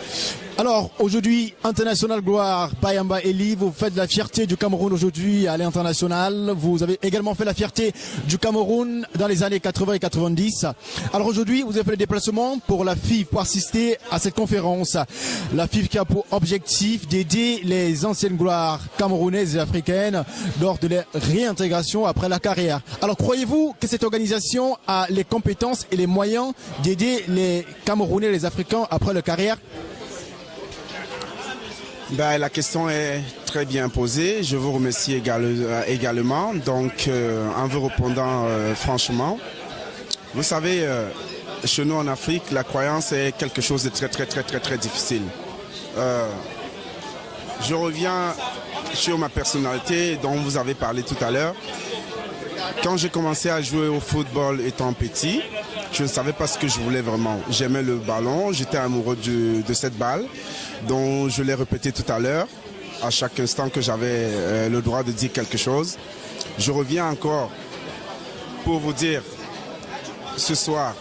[SPEAKER 22] Alors, aujourd'hui, International Gloire, Bayamba Eli, vous faites la fierté du Cameroun aujourd'hui à l'international. Vous avez également fait la fierté du Cameroun dans les années 80 et 90. Alors aujourd'hui, vous avez fait le déplacement pour la FIF, pour assister à cette conférence. La FIF qui a pour objectif d'aider les anciennes gloires camerounaises et africaines lors de leur réintégration après la carrière. Alors, croyez-vous que cette organisation a les compétences et les moyens d'aider les Camerounais et les Africains après leur carrière?
[SPEAKER 8] Ben, la question est très bien posée. Je vous remercie également. Donc, en vous répondant franchement, vous savez, chez nous en Afrique, la croyance est quelque chose de très difficile. Je reviens sur ma personnalité dont vous avez parlé tout à l'heure. Quand j'ai commencé à jouer au football étant petit, je ne savais pas ce que je voulais vraiment. J'aimais le ballon, j'étais amoureux de cette balle, dont je l'ai répété tout à l'heure, à chaque instant que j'avais le droit de dire quelque chose. Je reviens encore pour vous dire ce soir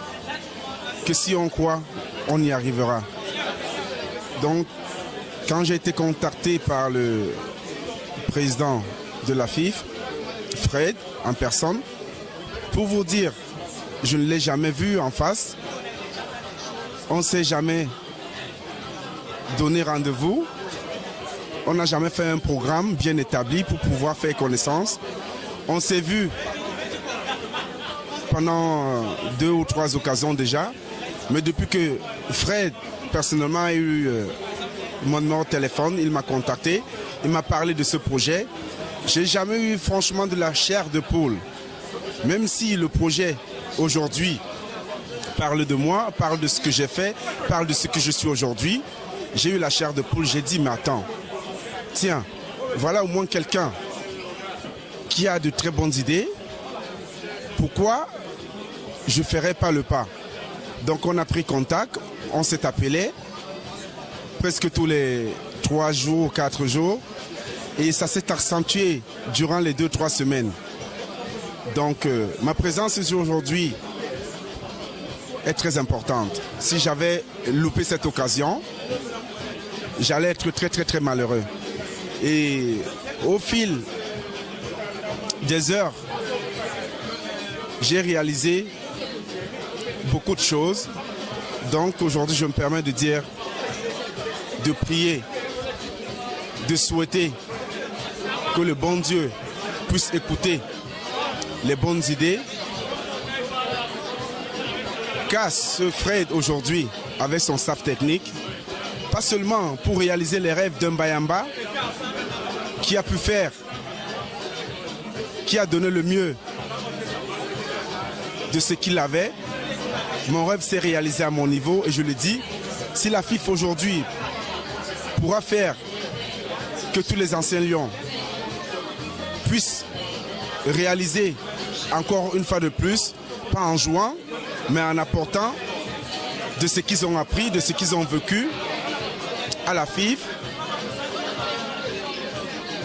[SPEAKER 8] que si on croit, on y arrivera. Donc, quand j'ai été contacté par le président de la FIF, Fred, en personne, pour vous dire, je ne l'ai jamais vu en face, on ne s'est jamais donné rendez-vous, on n'a jamais fait un programme bien établi pour pouvoir faire connaissance. On s'est vu pendant 2 ou 3 occasions déjà, mais depuis que Fred, personnellement, a eu mon numéro de téléphone, il m'a contacté, il m'a parlé de ce projet. J'ai jamais eu franchement de la chair de poule. Même si le projet aujourd'hui parle de moi, parle de ce que j'ai fait, parle de ce que je suis aujourd'hui, j'ai eu la chair de poule. J'ai dit, mais attends, tiens, voilà au moins quelqu'un qui a de très bonnes idées. Pourquoi je ne ferais pas le pas? Donc on a pris contact, on s'est appelé presque tous les 3 jours, 4 jours. Et ça s'est accentué durant les 2-3 semaines. Donc ma présence ici aujourd'hui est très importante. Si j'avais loupé cette occasion, j'allais être très très très malheureux. Et au fil des heures, j'ai réalisé beaucoup de choses. Donc aujourd'hui, je me permets de dire, de prier, de souhaiter que le bon Dieu puisse écouter les bonnes idées, qu'a ce Fred aujourd'hui avec son staff technique, pas seulement pour réaliser les rêves d'un Bayamba qui a pu faire, qui a donné le mieux de ce qu'il avait. Mon rêve s'est réalisé à mon niveau et je le dis, si la FIFA aujourd'hui pourra faire que tous les anciens Lions puissent réaliser encore une fois de plus, pas en jouant, mais en apportant de ce qu'ils ont appris, de ce qu'ils ont vécu à la FIFA.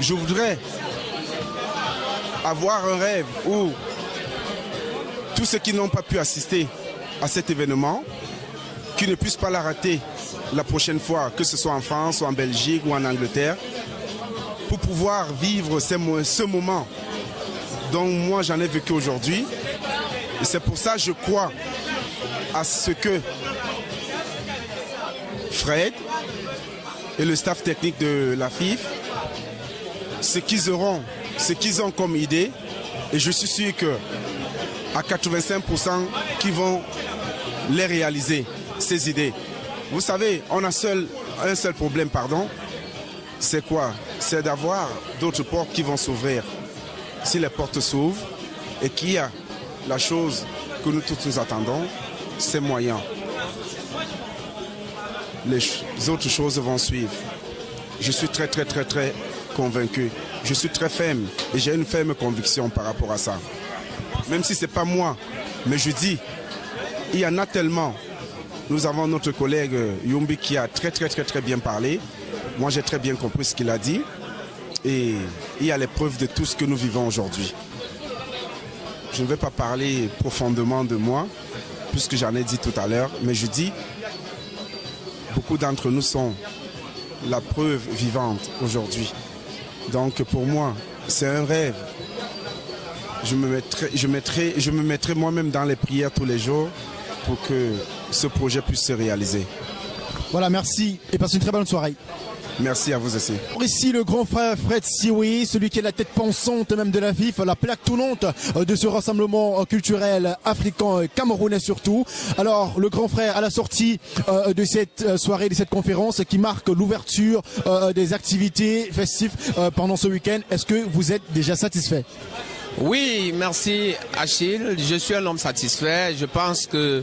[SPEAKER 8] Je voudrais avoir un rêve où tous ceux qui n'ont pas pu assister à cet événement, qui ne puissent pas la rater la prochaine fois, que ce soit en France, ou en Belgique, ou en Angleterre, pour pouvoir vivre ce moment dont moi j'en ai vécu aujourd'hui. Et c'est pour ça que je crois à ce que Fred et le staff technique de la FIFA, ce qu'ils auront, ce qu'ils ont comme idée, et je suis sûr que à 85% qui vont les réaliser, ces idées. Vous savez, on a un seul problème, c'est quoi? C'est d'avoir d'autres portes qui vont s'ouvrir. Si les portes s'ouvrent et qu'il y a la chose que nous tous nous attendons, c'est moyen. Les autres choses vont suivre. Je suis très très très très convaincu. Je suis très ferme et j'ai une ferme conviction par rapport à ça. Même si ce n'est pas moi, mais je dis, il y en a tellement. Nous avons notre collègue Yumbi qui a très très très très bien parlé. Moi j'ai très bien compris ce qu'il a dit. Et il y a les preuves de tout ce que nous vivons aujourd'hui. Je ne vais pas parler profondément de moi, puisque j'en ai dit tout à l'heure, mais je dis, beaucoup d'entre nous sont la preuve vivante aujourd'hui. Donc pour moi, c'est un rêve. Je me mettrai moi-même dans les prières tous les jours pour que ce projet puisse se réaliser.
[SPEAKER 22] Voilà, merci et passez une très bonne soirée.
[SPEAKER 8] Merci à vous aussi.
[SPEAKER 22] Ici le grand frère Fred Sioui, celui qui est la tête pensante même de la FIFA, la plaque tournante de ce rassemblement culturel africain et camerounais surtout. Alors le grand frère à la sortie de cette soirée, de cette conférence qui marque l'ouverture des activités festives pendant ce week-end, est-ce que vous êtes déjà satisfait?
[SPEAKER 2] Oui, merci Achille. Je suis un homme satisfait. Je pense que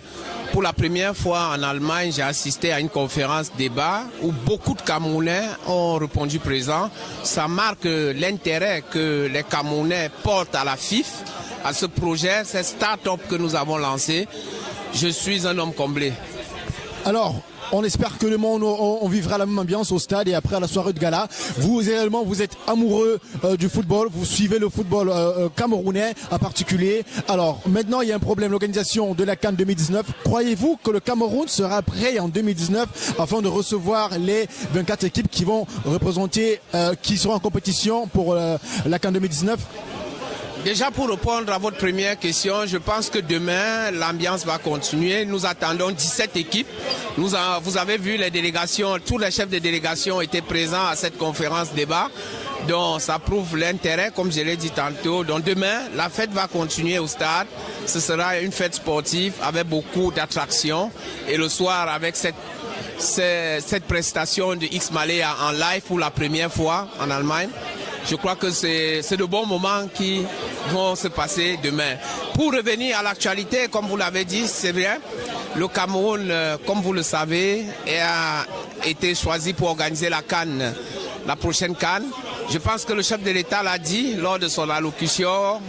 [SPEAKER 2] pour la première fois en Allemagne, j'ai assisté à une conférence débat où beaucoup de Camerounais ont répondu présent. Ça marque l'intérêt que les Camerounais portent à la FIFA, à ce projet, cette start-up que nous avons lancé. Je suis un homme comblé.
[SPEAKER 22] Alors, on espère que le monde, on vivra la même ambiance au stade et après à la soirée de gala. Vous également, vous êtes amoureux du football, vous suivez le football camerounais en particulier. Alors maintenant, il y a un problème, l'organisation de la CAN 2019. Croyez-vous que le Cameroun sera prêt en 2019 afin de recevoir les 24 équipes qui vont représenter, qui seront en compétition pour la CAN 2019?
[SPEAKER 2] Déjà pour répondre à votre première question, je pense que demain, l'ambiance va continuer. Nous attendons 17 équipes. Vous avez vu les délégations, tous les chefs de délégation étaient présents à cette conférence débat. Donc ça prouve l'intérêt, comme je l'ai dit tantôt. Donc demain, la fête va continuer au stade. Ce sera une fête sportive avec beaucoup d'attractions. Et le soir, avec cette prestation de X-Malé en live pour la première fois en Allemagne. Je crois que c'est de bons moments qui vont se passer demain. Pour revenir à l'actualité, comme vous l'avez dit, c'est vrai, le Cameroun, comme vous le savez, a été choisi pour organiser la CAN, la prochaine CAN. Je pense que le chef de l'État l'a dit lors de son allocution.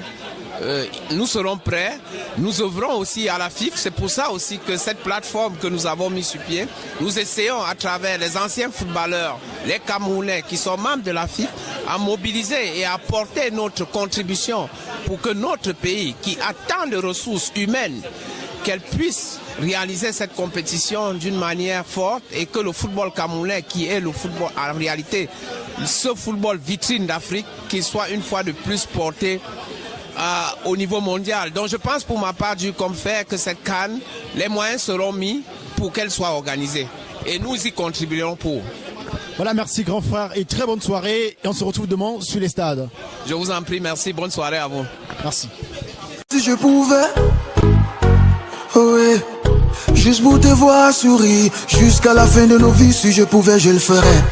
[SPEAKER 2] Nous serons prêts. Nous œuvrons aussi à la FIFA. C'est pour ça aussi que cette plateforme que nous avons mise sur pied, nous essayons à travers les anciens footballeurs, les Camerounais qui sont membres de la FIFA, à mobiliser et à apporter notre contribution pour que notre pays, qui a tant de ressources humaines, qu'elle puisse réaliser cette compétition d'une manière forte et que le football camerounais, qui est le football en réalité, ce football vitrine d'Afrique, qu'il soit une fois de plus porté au niveau mondial. Donc je pense pour ma part, comme fait que cette CAN, les moyens seront mis pour qu'elle soit organisée. Et nous y contribuerons pour.
[SPEAKER 22] Voilà, merci grand frère et très bonne soirée. Et on se retrouve demain sur les stades.
[SPEAKER 2] Je vous en prie, merci. Bonne soirée à vous.
[SPEAKER 22] Merci.
[SPEAKER 1] Si je pouvais, oui, juste pour te voir sourire jusqu'à la fin de nos vies, si je pouvais, je le ferais.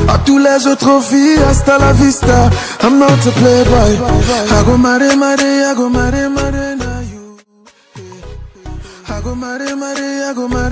[SPEAKER 1] À tous les autres filles, hasta la vista, I'm not a playboy. I go mare, I go mare, na you. I go mare, I go mare.